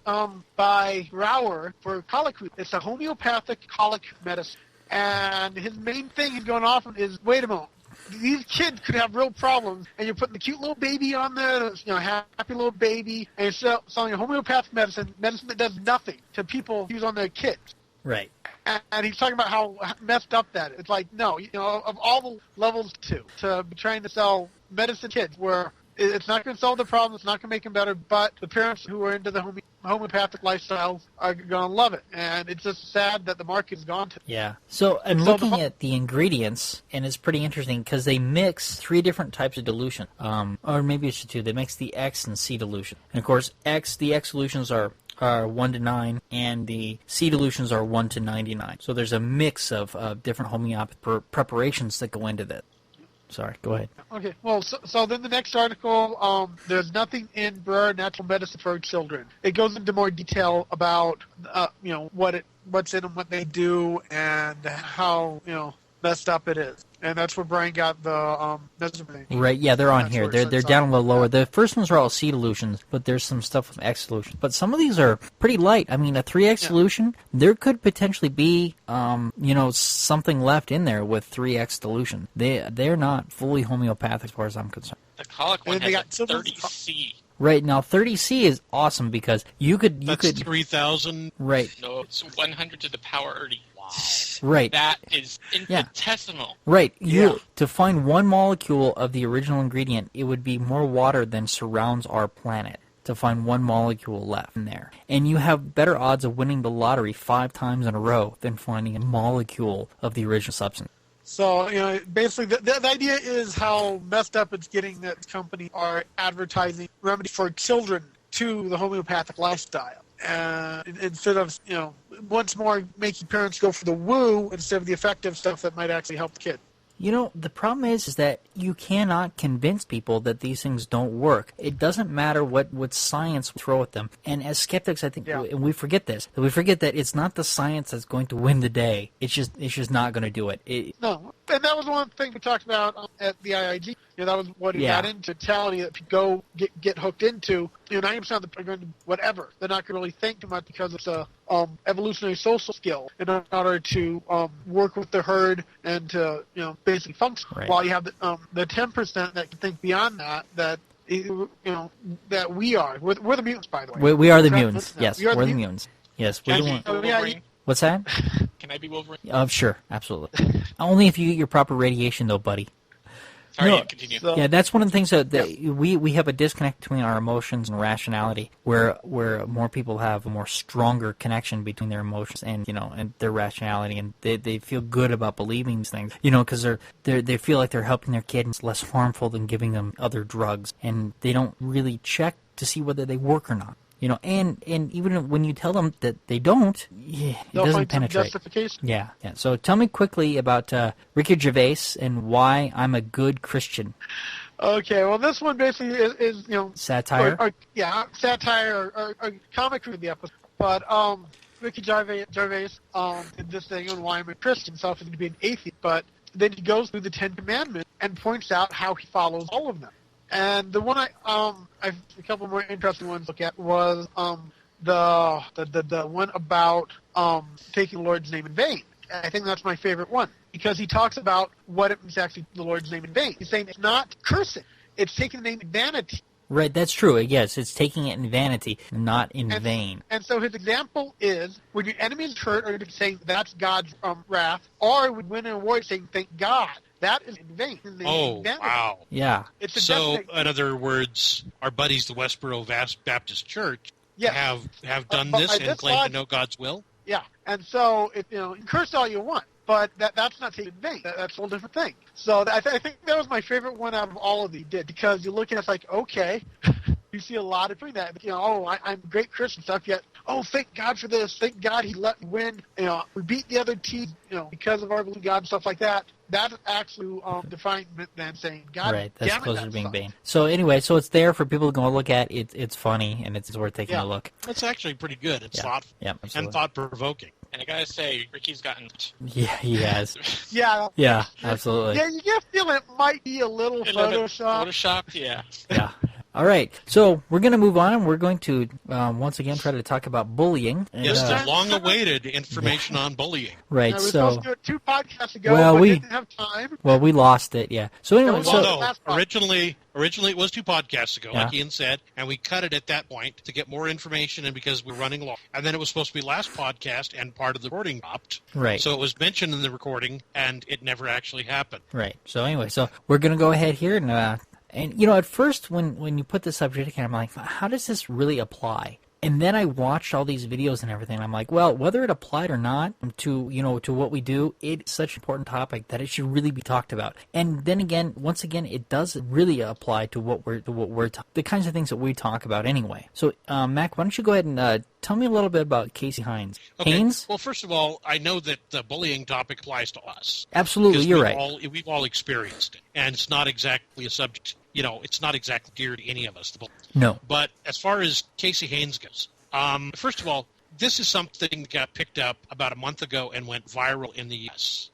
by Brower for colic. It's a homeopathic colic medicine. And his main thing he's going off on is, wait a moment, these kids could have real problems, and you're putting the cute little baby on there, happy little baby, and you're selling a homeopathic medicine that does nothing to people who's on their kids. Right. And he's talking about how messed up that is. It's like, no, of all the levels to be trying to sell medicine to kids where it's not going to solve the problem, it's not going to make them better, but the parents who are into the homeopathic lifestyles are going to love it. And it's just sad that the market has gone to. Yeah. So I'm looking at the ingredients, and it's pretty interesting because they mix 3 different types of dilution. Or maybe it's 2. They mix the X and C dilution. And, of course, the X solutions are 1 to 9, and the C dilutions are 1 to 99. So there's a mix of different homeopathic preparations that go into that. Sorry, go ahead. Okay, well, so then the next article, there's nothing in Brower Natural Medicine for Children. It goes into more detail about, what's in them, what they do, and how, messed up it is. And that's where Brian got the measurement. Right, yeah, they're on here. They're down a little lower. The first ones are all C dilutions, but there's some stuff with X solutions. But some of these are pretty light. I mean, a 3X solution, there could potentially be, something left in there with 3X dilution. They're not fully homeopathic as far as I'm concerned. The colic one has a 30C. Right, now 30C is awesome because you could... That's 3,000? Right. No, it's 100 to the power 30. Wow. Right. That is infinitesimal. Right. To find one molecule of the original ingredient, it would be more water than surrounds our planet to find one molecule left in there. And you have better odds of winning the lottery 5 times in a row than finding a molecule of the original substance. So, basically the idea is how messed up it's getting that companies are advertising remedies for children to the homeopathic lifestyle. Instead of, once more making parents go for the woo instead of the effective stuff that might actually help the kid. The problem is that you cannot convince people that these things don't work. It doesn't matter what science we throw at them. And as skeptics, I think we forget this. We forget that it's not the science that's going to win the day. It's just not going to do it. No, and that was one thing we talked about at the IIG. That was what he got into totality that people get hooked into. 90% of the people are going to whatever. They're not going to really think too much because it's a evolutionary social skill in order to work with the herd and to basically function. Right. While you have the 10% that can think beyond that that we are. We're the mutants, by the way. We are the mutants. Yes, we're the mutants. Yes, we're the ones. What's that? Can I be Wolverine? Sure, absolutely. Only if you get your proper radiation, though, buddy. Sorry, continue. Yeah, that's one of the things that we have a disconnect between our emotions and rationality, where more people have a more stronger connection between their emotions and and their rationality, and they feel good about believing these things, because they feel like they're helping their kid and it's less harmful than giving them other drugs, and they don't really check to see whether they work or not. And even when you tell them that they don't, it doesn't penetrate. Justification. Yeah. So tell me quickly about Ricky Gervais and why I'm a good Christian. Okay, well, this one basically is satire. Satire or comic through the episode. But Ricky Gervais did this thing on why I'm a Christian, so he's going to be an atheist. But then he goes through the 10 Commandments and points out how he follows all of them. And the one I've a couple more interesting ones to look at was the one about taking the Lord's name in vain. I think that's my favorite one because he talks about what it means actually the Lord's name in vain. He's saying it's not cursing; it's taking the name in vanity. Right, that's true. Yes, it's taking it in vanity, not in vain. And so his example is, when your enemy is hurt, or you're saying that's God's wrath, or when you win an award saying thank God. That is in vain. Oh, wow. Yeah. It's a So, definite... in other words, our buddies, the Westboro Baptist Church, have done this and claim to know God's will? Yeah, and so, you curse all you want. But that's not taken in vain. That's a whole different thing. So I think that was my favorite one out of all of these did, because you look at it, it's like, okay, you see a lot of doing that. I'm a great Christian stuff, yet, thank God for this. Thank God he let me win. We beat the other team, because of our belief in God and stuff like that. That's actually defying than saying, God, right, that's damn closer it, to being vain. So anyway, it's there for people to go look at. It's funny, and it's worth taking a look. That's actually pretty good. It's thoughtful and thought-provoking. And I gotta say, Ricky's gotten... Yeah, he has. Yeah, absolutely. Yeah, you get a feeling it might be a little Photoshop. Photoshopped, yeah. Yeah. All right, so we're going to move on. We're going to, once again, try to talk about bullying. Yes, the long-awaited information on bullying. Right, we were supposed to do it 2 podcasts ago, but we didn't have time. Well, we lost it, yeah. So anyway, originally it was 2 podcasts ago, like Ian said, and we cut it at that point to get more information and because we're running long. And then it was supposed to be last podcast, and part of the recording dropped. Right. So it was mentioned in the recording, and it never actually happened. Right. So anyway, we're going to go ahead here and at first when you put the subject in, I'm like, how does this really apply? And then I watched all these videos and everything. I'm like, well, whether it applied or not to what we do, it's such an important topic that it should really be talked about. And then again, once again, it does really apply to the kinds of things that we talk about anyway. So, Mac, why don't you go ahead and tell me a little bit about Casey Hines. Okay. Haynes? Well, first of all, I know that the bullying topic applies to us. Absolutely, you're right. We've all experienced it, and it's not exactly a subject. It's not exactly dear to any of us. No. But as far as Casey Haynes goes, first of all, this is something that got picked up about a month ago and went viral in the U.S.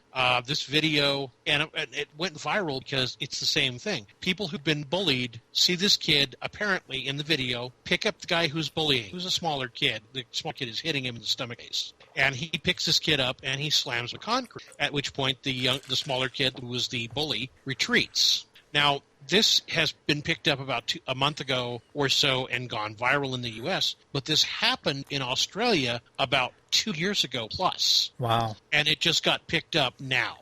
This video, and it went viral because it's the same thing. People who've been bullied see this kid, apparently, in the video, pick up the guy who's bullying, who's a smaller kid. The small kid is hitting him in the stomach ace. And he picks this kid up, and he slams with concrete, at which point the smaller kid, who was the bully, retreats. Now, this has been picked up about a month ago or so and gone viral in the U.S., but this happened in Australia about 2 years ago plus. Wow. And it just got picked up now.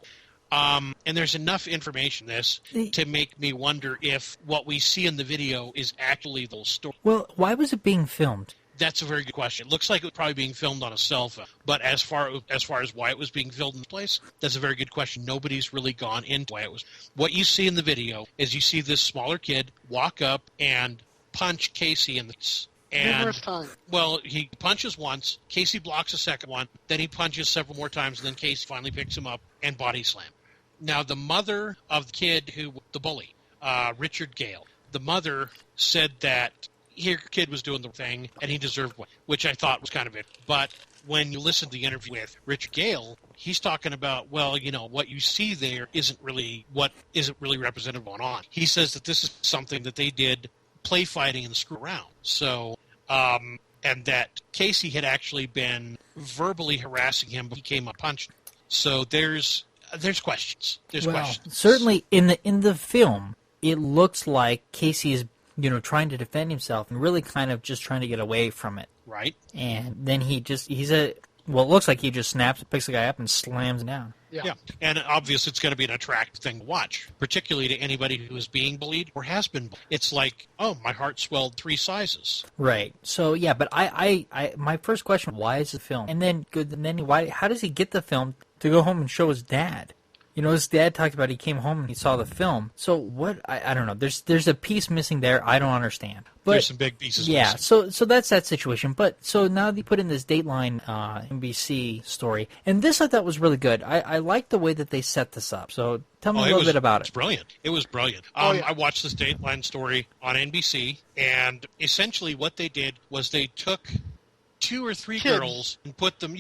And there's enough information in this to make me wonder if what we see in the video is actually the whole story. Well, why was it being filmed? That's a very good question. It looks like it was probably being filmed on a cell phone. But as far as why it was being filmed in this place, that's a very good question. Nobody's really gone into why it was. What you see in the video is you see this smaller kid walk up and punch Casey in the face. Numerous times. Well, he punches once, Casey blocks a second one, then he punches several more times, and then Casey finally picks him up and body slam. Now, the mother of the kid the bully, Richard Gale, the mother said that your kid was doing the thing, and he deserved one, which I thought was kind of it. But when you listen to the interview with Richard Gale, he's talking about, well, what you see there isn't really representative going on. He says that this is something that they did play fighting and screw around. So, and that Casey had actually been verbally harassing him before he came up punched. So there's questions. There's questions. Certainly in the film, it looks like Casey is trying to defend himself and really kind of just trying to get away from it. Right. And then it looks like he just snaps, picks the guy up and slams him down. Yeah. And obviously it's going to be an attractive thing to watch, particularly to anybody who is being bullied or has been bullied. It's like, oh, my heart swelled 3 sizes. Right. So, yeah, but I my first question, why is the film? And then how does he get the film to go home and show his dad? His dad talked about he came home and he saw the film. So what? I don't know. There's a piece missing there. I don't understand. But there's some big pieces. Yeah. Missing. So that's that situation. But so now they put in this Dateline NBC story, and this I thought was really good. I like the way that they set this up. So tell me a little bit about it. It's brilliant. It was brilliant. I watched this Dateline story on NBC, and essentially what they did was they took 2 or 3 girls and put them,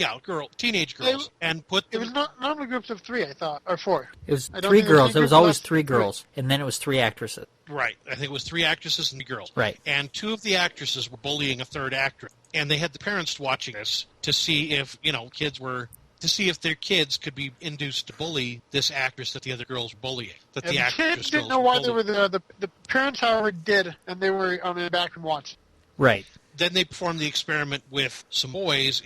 teenage girls, and put them. It was normally groups of 3, I thought, or 4. It was 3 girls. It was always 3 girls, and then it was 3 actresses. Right. I think it was 3 actresses and 3 girls. Right. And 2 of the actresses were bullying a 3rd actress, and they had the parents watching this to see if kids were to see if their kids could be induced to bully this actress that the other girls were bullying. That the kids didn't know why they were there. The parents, however, did, and they were in the back and watching. Right. Then they performed the experiment with some boys,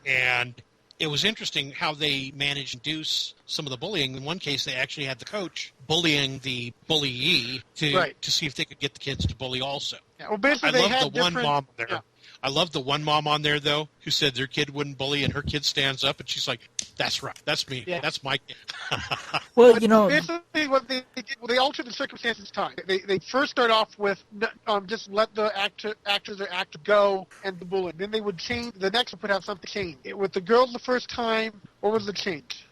and it was interesting how they managed to induce some of the bullying. In one case, they actually had the coach bullying the bullyee to see if they could get the kids to bully also. Yeah, well, basically, I love the one mom there. Yeah. I love the one mom on there, though, who said their kid wouldn't bully, and her kid stands up, and she's like, that's right. That's me. Yeah. That's my kid. Well, basically, what they did, they altered the circumstances time. They first start off with just let the actors or actor go and the bullying. Then they would change. The next would have something change. With the girls the first time, what was the change?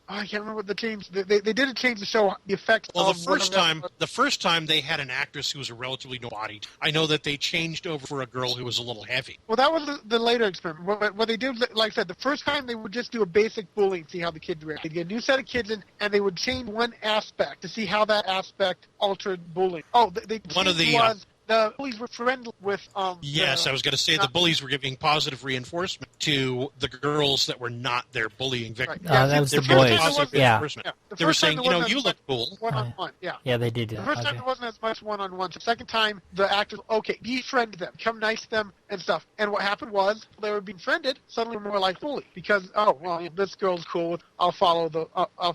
I can't remember what the change. They did a change to show the effects. Well, the first time they had an actress who was a relatively no-bodied. I know that they changed over for a girl who was a little heavy. Well, that was the later experiment. What they did, like I said, the first time they would just do a basic bullying, see how the kids react. They'd get a new set of kids in, and they would change one aspect to see how that aspect altered bullying. Oh, the bullies were friendly with. Yes, I was going to say the bullies were giving positive reinforcement to the girls that were not their bullying victims. Right. That was the boys. They were saying, you look cool. One-on-one, yeah. Yeah, they did. The first time it wasn't as much one-on-one. The second time, the actors, befriend them, become nice to them and stuff. And what happened was, they were being friended, suddenly more like bully. Because, this girl's cool, I'll follow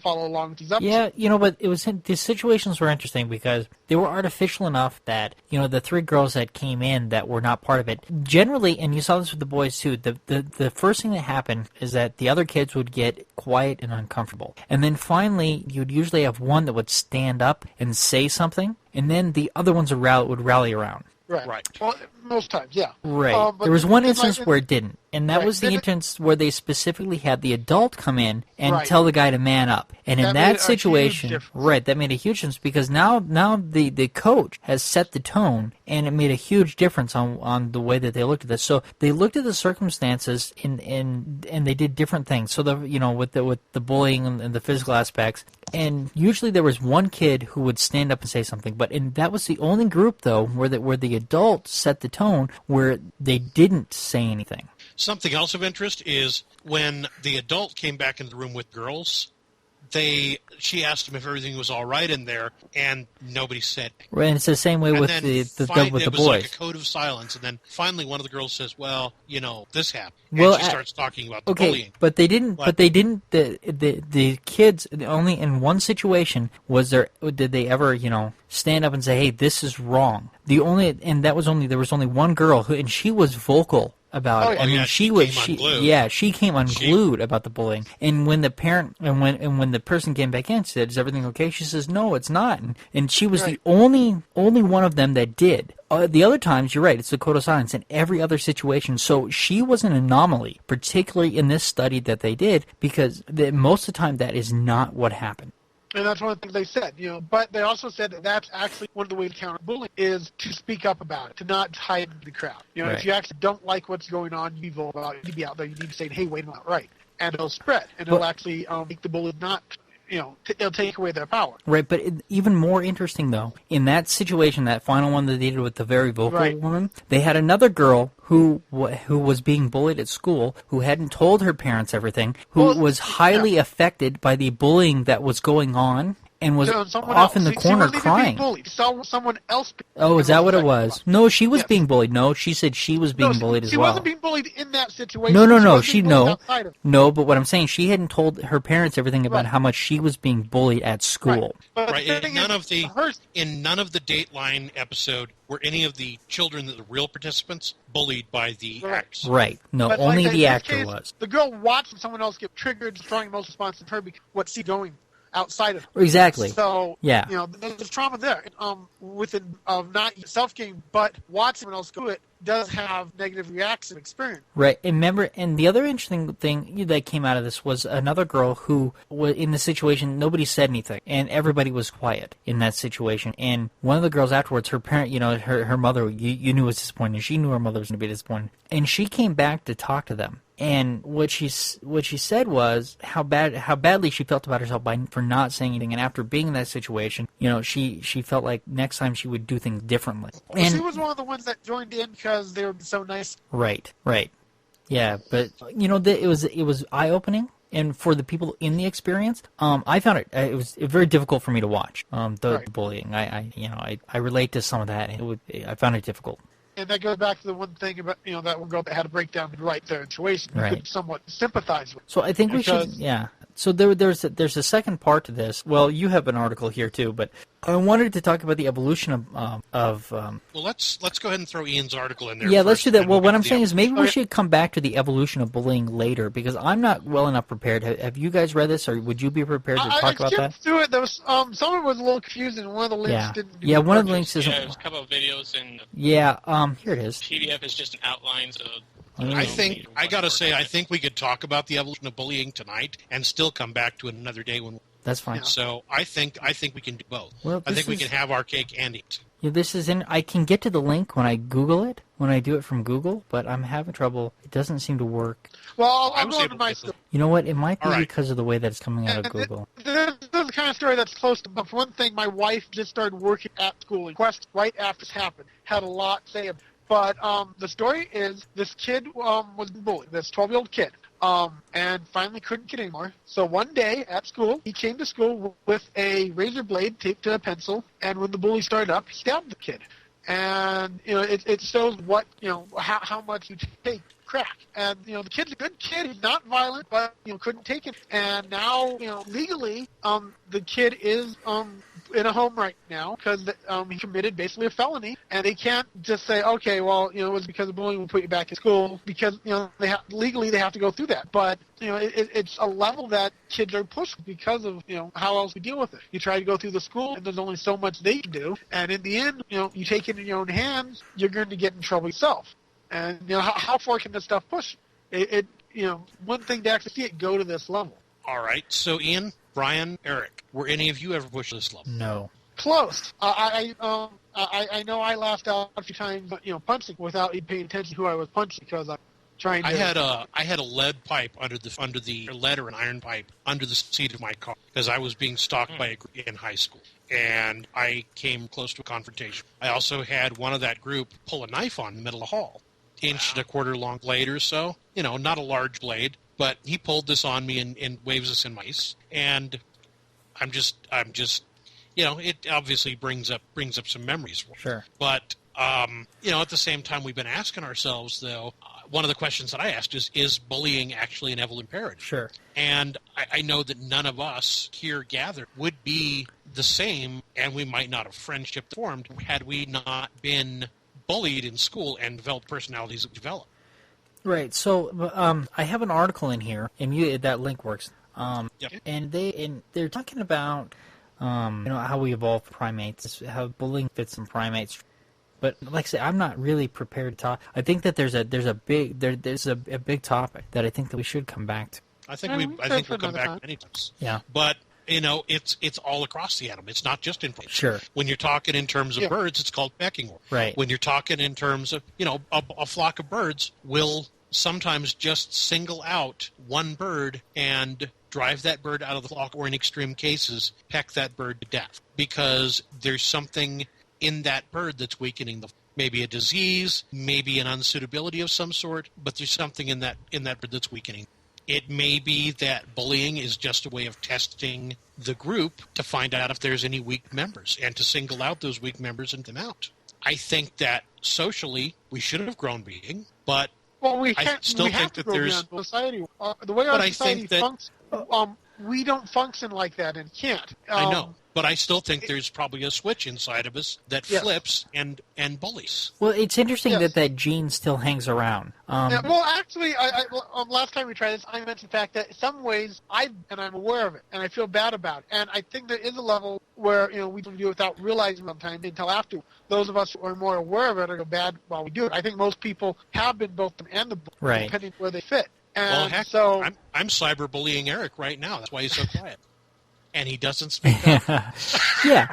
along with these up. Yeah, but the situations were interesting because they were artificial enough that, the three girls that came in that were not part of it, generally, and you saw this with the boys too, the first thing that happened is that the other kids would get quiet and uncomfortable. And then finally, you'd usually have one that would stand up and say something, and then the other ones would rally around. Right. Well, most times, yeah. Right. There was one instance where it didn't, and that was the instance where they specifically had the adult come in and tell the guy to man up. And in that situation, that made a huge difference because now the coach has set the tone, and it made a huge difference on the way that they looked at this. So they looked at the circumstances and they did different things. So with the bullying and the physical aspects. And usually there was one kid who would stand up and say something, but that was the only group though where the adults set the tone where they didn't say anything. Something else of interest is when the adult came back in the room with girls, she asked him if everything was all right in there, and nobody said anything. Right, and it's the same way with the boys. It was like a code of silence, and then finally one of the girls says, "Well, this happened." And she starts talking about the bullying. But they didn't. The kids only in one situation did they ever stand up and say, "Hey, this is wrong." There was only one girl and she was vocal about it. I mean, she came unglued about the bullying. And when the parent and when the person came back in, said, "Is everything okay?" She says, "No, it's not." And she was the only one of them that did. The other times, you're right, it's the code of silence in every other situation. So she was an anomaly, particularly in this study that they did, because most of the time that is not what happened. And that's one of the things they said, But they also said that that's actually one of the ways to counter bullying is to speak up about it, to not hide the crowd. If you actually don't like what's going on, you be vocal about it. You need to be out there. You need to say, "Hey, wait a minute, right?" And it'll spread, and it'll actually make the bully not. It'll take away their power. Right, but even more interesting, though, in that situation, that final one that they did with the very vocal woman, they had another girl who was being bullied at school, who hadn't told her parents everything, who was highly affected by the bullying that was going on, and was off in the corner crying. Someone else. Oh, is that what it was? No, she was being bullied. No, she said she was being bullied as well. She wasn't being bullied in that situation. No. But what I'm saying, she hadn't told her parents everything about how much she was being bullied at school. Right. In none of the Dateline episode were any of the children, the real participants, bullied by the actors. Right. No, but only the actor was. The girl watched someone else get triggered, drawing most response to her because what's she going outside of her. Exactly. So, there's trauma there. Within not self-gain, but watching someone else do it does have negative reaction experience. Right. And remember, and the other interesting thing that came out of this was another girl who was in the situation, nobody said anything, and everybody was quiet in that situation. And one of the girls afterwards, her parent, her mother, you knew was disappointed. She knew her mother was going to be disappointed. And she came back to talk to them. And what she said was how badly she felt about herself for not saying anything. And after being in that situation, she felt like next time she would do things differently. And she was one of the ones that joined in because they were so nice. Right. Yeah, but it was eye opening, and for the people in the experience, I found it was very difficult for me to watch. The bullying, I relate to some of that. I found it difficult. And that goes back to the one thing about that one girl that had a breakdown in their situation. You could somewhat sympathize with. So I think we should, yeah. So there's a second part to this. Well, you have an article here too, but I wanted to talk about the evolution of. Well, let's go ahead and throw Ian's article in there. Yeah, first, let's do that. Well, what I'm saying is evolution. maybe we should come back to the evolution of bullying later because I'm not well enough prepared. Have you guys read this, or would you be prepared to talk about that? I skimmed through it. There was some of it was a little confusing. One of the links didn't. Yeah, one of the links isn't. Yeah, there's a couple of videos and. Yeah, here it is. PDF is just an outline, so. I think we could talk about the evolution of bullying tonight and still come back to it another day when. That's fine. So I think we can do both. Well, I think we can have our cake and eat. Yeah, this is in. I can get to the link when I Google it, when I do it from Google, but I'm having trouble. It doesn't seem to work. Well, I'll go into my story. You know what? It might be because of the way that it's coming out of Google. This is the kind of story that's close to. For one thing, my wife just started working at school. Quest right after this happened had a lot to say about it. But the story is this kid was bullied, this 12-year-old kid, and finally couldn't get anymore. So one day at school, he came to school with a razor blade taped to a pencil, and when the bully started up, he stabbed the kid. And it shows what how much you take crack. And the kid's a good kid. He's not violent, but couldn't take it. And now legally, the kid is in a home right now because he committed basically a felony, and they can't just say, okay, well, it was because of bullying, we'll put you back in school, because legally they have to go through that. But it's a level that kids are pushed because of how else we deal with it. You try to go through the school, and there's only so much they can do, and in the end, you take it in your own hands, you're going to get in trouble yourself. And how far can this stuff push? One thing to actually see it go to this level. All right, so Ian, Brian, Eric, were any of you ever pushed this level? No. Close. I know I laughed out a few times, punching without even paying attention to who I was punching because I'm trying to. I had a lead pipe under the lead or an iron pipe under the seat of my car because I was being stalked by a group in high school, and I came close to a confrontation. I also had one of that group pull a knife on the middle of the hall, inch and a quarter long blade or so. Not a large blade. But he pulled this on me and waves us in my face, and I'm just, it obviously brings up some memories for me. Sure. But at the same time, we've been asking ourselves though. One of the questions that I asked is bullying actually an evolutionary imperative? Sure. And I know that none of us here gathered would be the same, and we might not have friendship formed had we not been bullied in school and developed personalities that we developed. Right. So I have an article in here, and that link works. Yep. And they're talking about how we evolved primates, how bullying fits in primates. But like I say, I'm not really prepared to talk. I think that there's a big topic that I think that we should come back to. I think we'll come back many times. Yeah. But it's all across the animal. It's not just in birds. Sure. When you're talking in terms of birds, it's called pecking order. Right. When you're talking in terms of a flock of birds will sometimes just single out one bird and drive that bird out of the flock, or in extreme cases, peck that bird to death because there's something in that bird that's weakening the. Maybe a disease, maybe an unsuitability of some sort, but there's something in that bird that's weakening. It may be that bullying is just a way of testing the group to find out if there's any weak members and to single out those weak members and them out. I think that socially we should have grown being, but we I still think that there's society. The way our society functions, we don't function like that and can't. I know. But I still think there's probably a switch inside of us that flips and bullies. Well, it's interesting that gene still hangs around. Well, actually, last time we tried this, I mentioned the fact that in some ways I'm aware of it, and I feel bad about it. And I think there is a level where we can do it without realizing sometimes until after. Those of us who are more aware of it are bad while we do it. I think most people have been both them and the bully, right, depending where they fit. And well, heck, so I'm cyberbullying Eric right now. That's why he's so quiet. And he doesn't speak up. Yeah,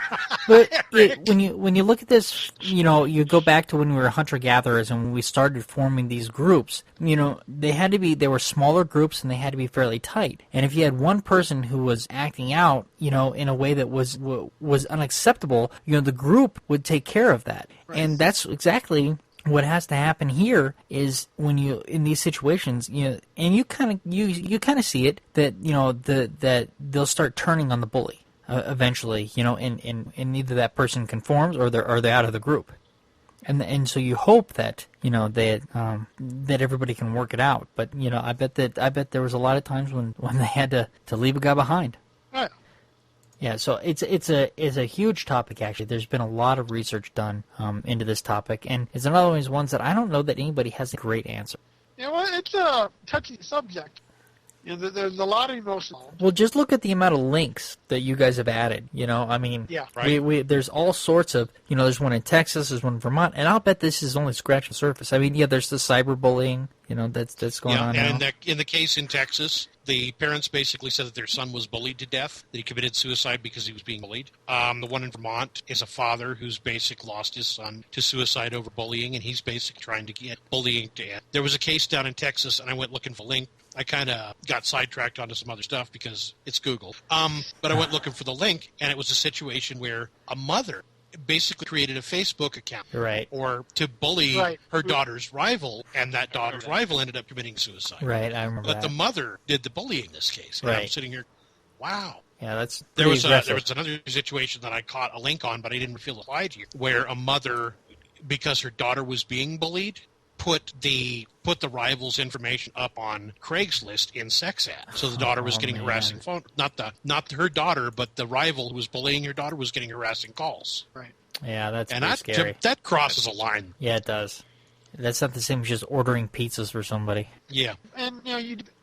but when you look at this, you go back to when we were hunter-gatherers and when we started forming these groups. They were smaller groups and they had to be fairly tight. And if you had one person who was acting out, in a way that was unacceptable, the group would take care of that. Right. And that's exactly what has to happen here is when you in these situations, and you kind of see it that that they'll start turning on the bully eventually, and either that person conforms or they're out of the group, and so you hope that that everybody can work it out. But I bet there was a lot of times when they had to leave a guy behind. Right. Yeah, so it's a huge topic, actually. There's been a lot of research done into this topic, and it's another one of those ones that I don't know that anybody has a great answer. Yeah, well, it's a touchy subject. There's a lot of emotion. Well, just look at the amount of links that you guys have added. I mean, yeah, right. There's all sorts of, there's one in Texas, there's one in Vermont, and I'll bet this is only scratching the surface. I mean, yeah, there's the cyberbullying, that's going on now. And in the case in Texas, the parents basically said that their son was bullied to death, that he committed suicide because he was being bullied. The one in Vermont is a father who's basically lost his son to suicide over bullying, and he's basically trying to get bullying to end. There was a case down in Texas, and I went looking for link. I kind of got sidetracked onto some other stuff because it's Google. But I went looking for the link, and it was a situation where a mother basically created a Facebook account or to bully her daughter's rival, and that daughter's rival ended up committing suicide. Right, I remember But the mother did the bullying in this case. And I'm sitting here, wow. Yeah, that's there was another situation that I caught a link on, but I didn't feel applied here, where a mother, because her daughter was being bullied, put the rival's information up on Craigslist in sex ads. So the daughter was getting harassing phone. Not her daughter, but the rival who was bullying her daughter was getting harassing calls. Right. Yeah, that's pretty scary. That crosses a line. Yeah, it does. That's not the same as just ordering pizzas for somebody. Yeah. And,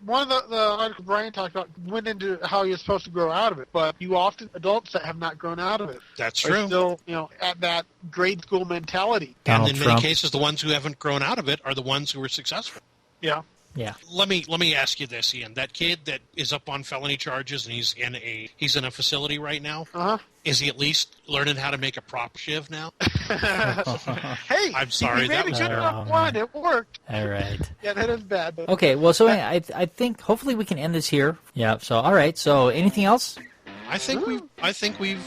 one of the articles Brian talked about went into how you're supposed to grow out of it, but adults that have not grown out of it. That's are true. Still, at that grade school mentality. Donald and in Trump. many cases, the ones who haven't grown out of it are the ones who are successful. Yeah. Yeah. Let me ask you this, Ian. That kid that is up on felony charges and he's in a facility right now. Uh-huh. Is he at least learning how to make a prop shiv now? Hey, I'm sorry. He made That a was good enough one. It worked. All right. Yeah, that is bad. But Okay. Well, so I think hopefully we can end this here. Yeah. So all right. So anything else? I think we've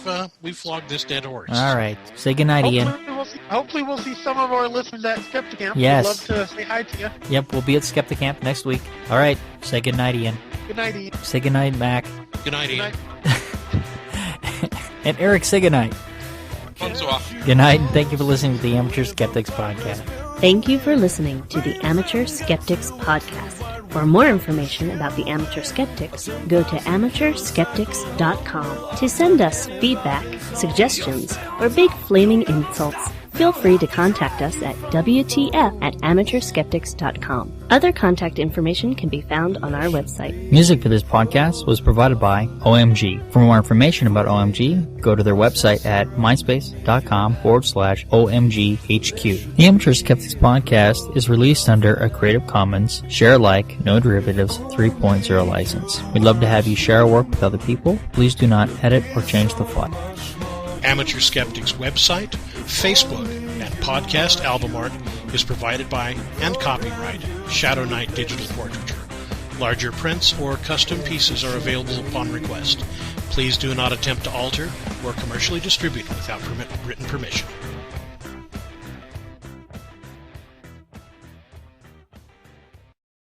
flogged this dead horse. All right. Say goodnight, Ian. Hopefully we'll see some of our listeners at Skeptic Camp. Yes. We'd love to say hi to you. Yep. We'll be at Skeptic Camp next week. All right. Say goodnight, Ian. Good night, Ian. Say goodnight, Mac. Good night, Ian. And Eric, say goodnight. Bonsoir. Good night, and thank you for listening to the Amateur Skeptics Podcast. Thank you for listening to the Amateur Skeptics Podcast. For more information about the Amateur Skeptics, go to amateurskeptics.com. To send us feedback, suggestions, or big flaming insults, feel free to contact us at WTF@amateurskeptics.com. Other contact information can be found on our website. Music for this podcast was provided by OMG. For more information about OMG, go to their website at myspace.com/OMGHQ. The Amateur Skeptics Podcast is released under a Creative Commons, Share Alike, No Derivatives 3.0 license. We'd love to have you share our work with other people. Please do not edit or change the file. Amateur Skeptics website, Facebook, and podcast album art is provided by and copyright Shadow Knight Digital Portraiture. Larger prints or custom pieces are available upon request. Please do not attempt to alter or commercially distribute without written permission.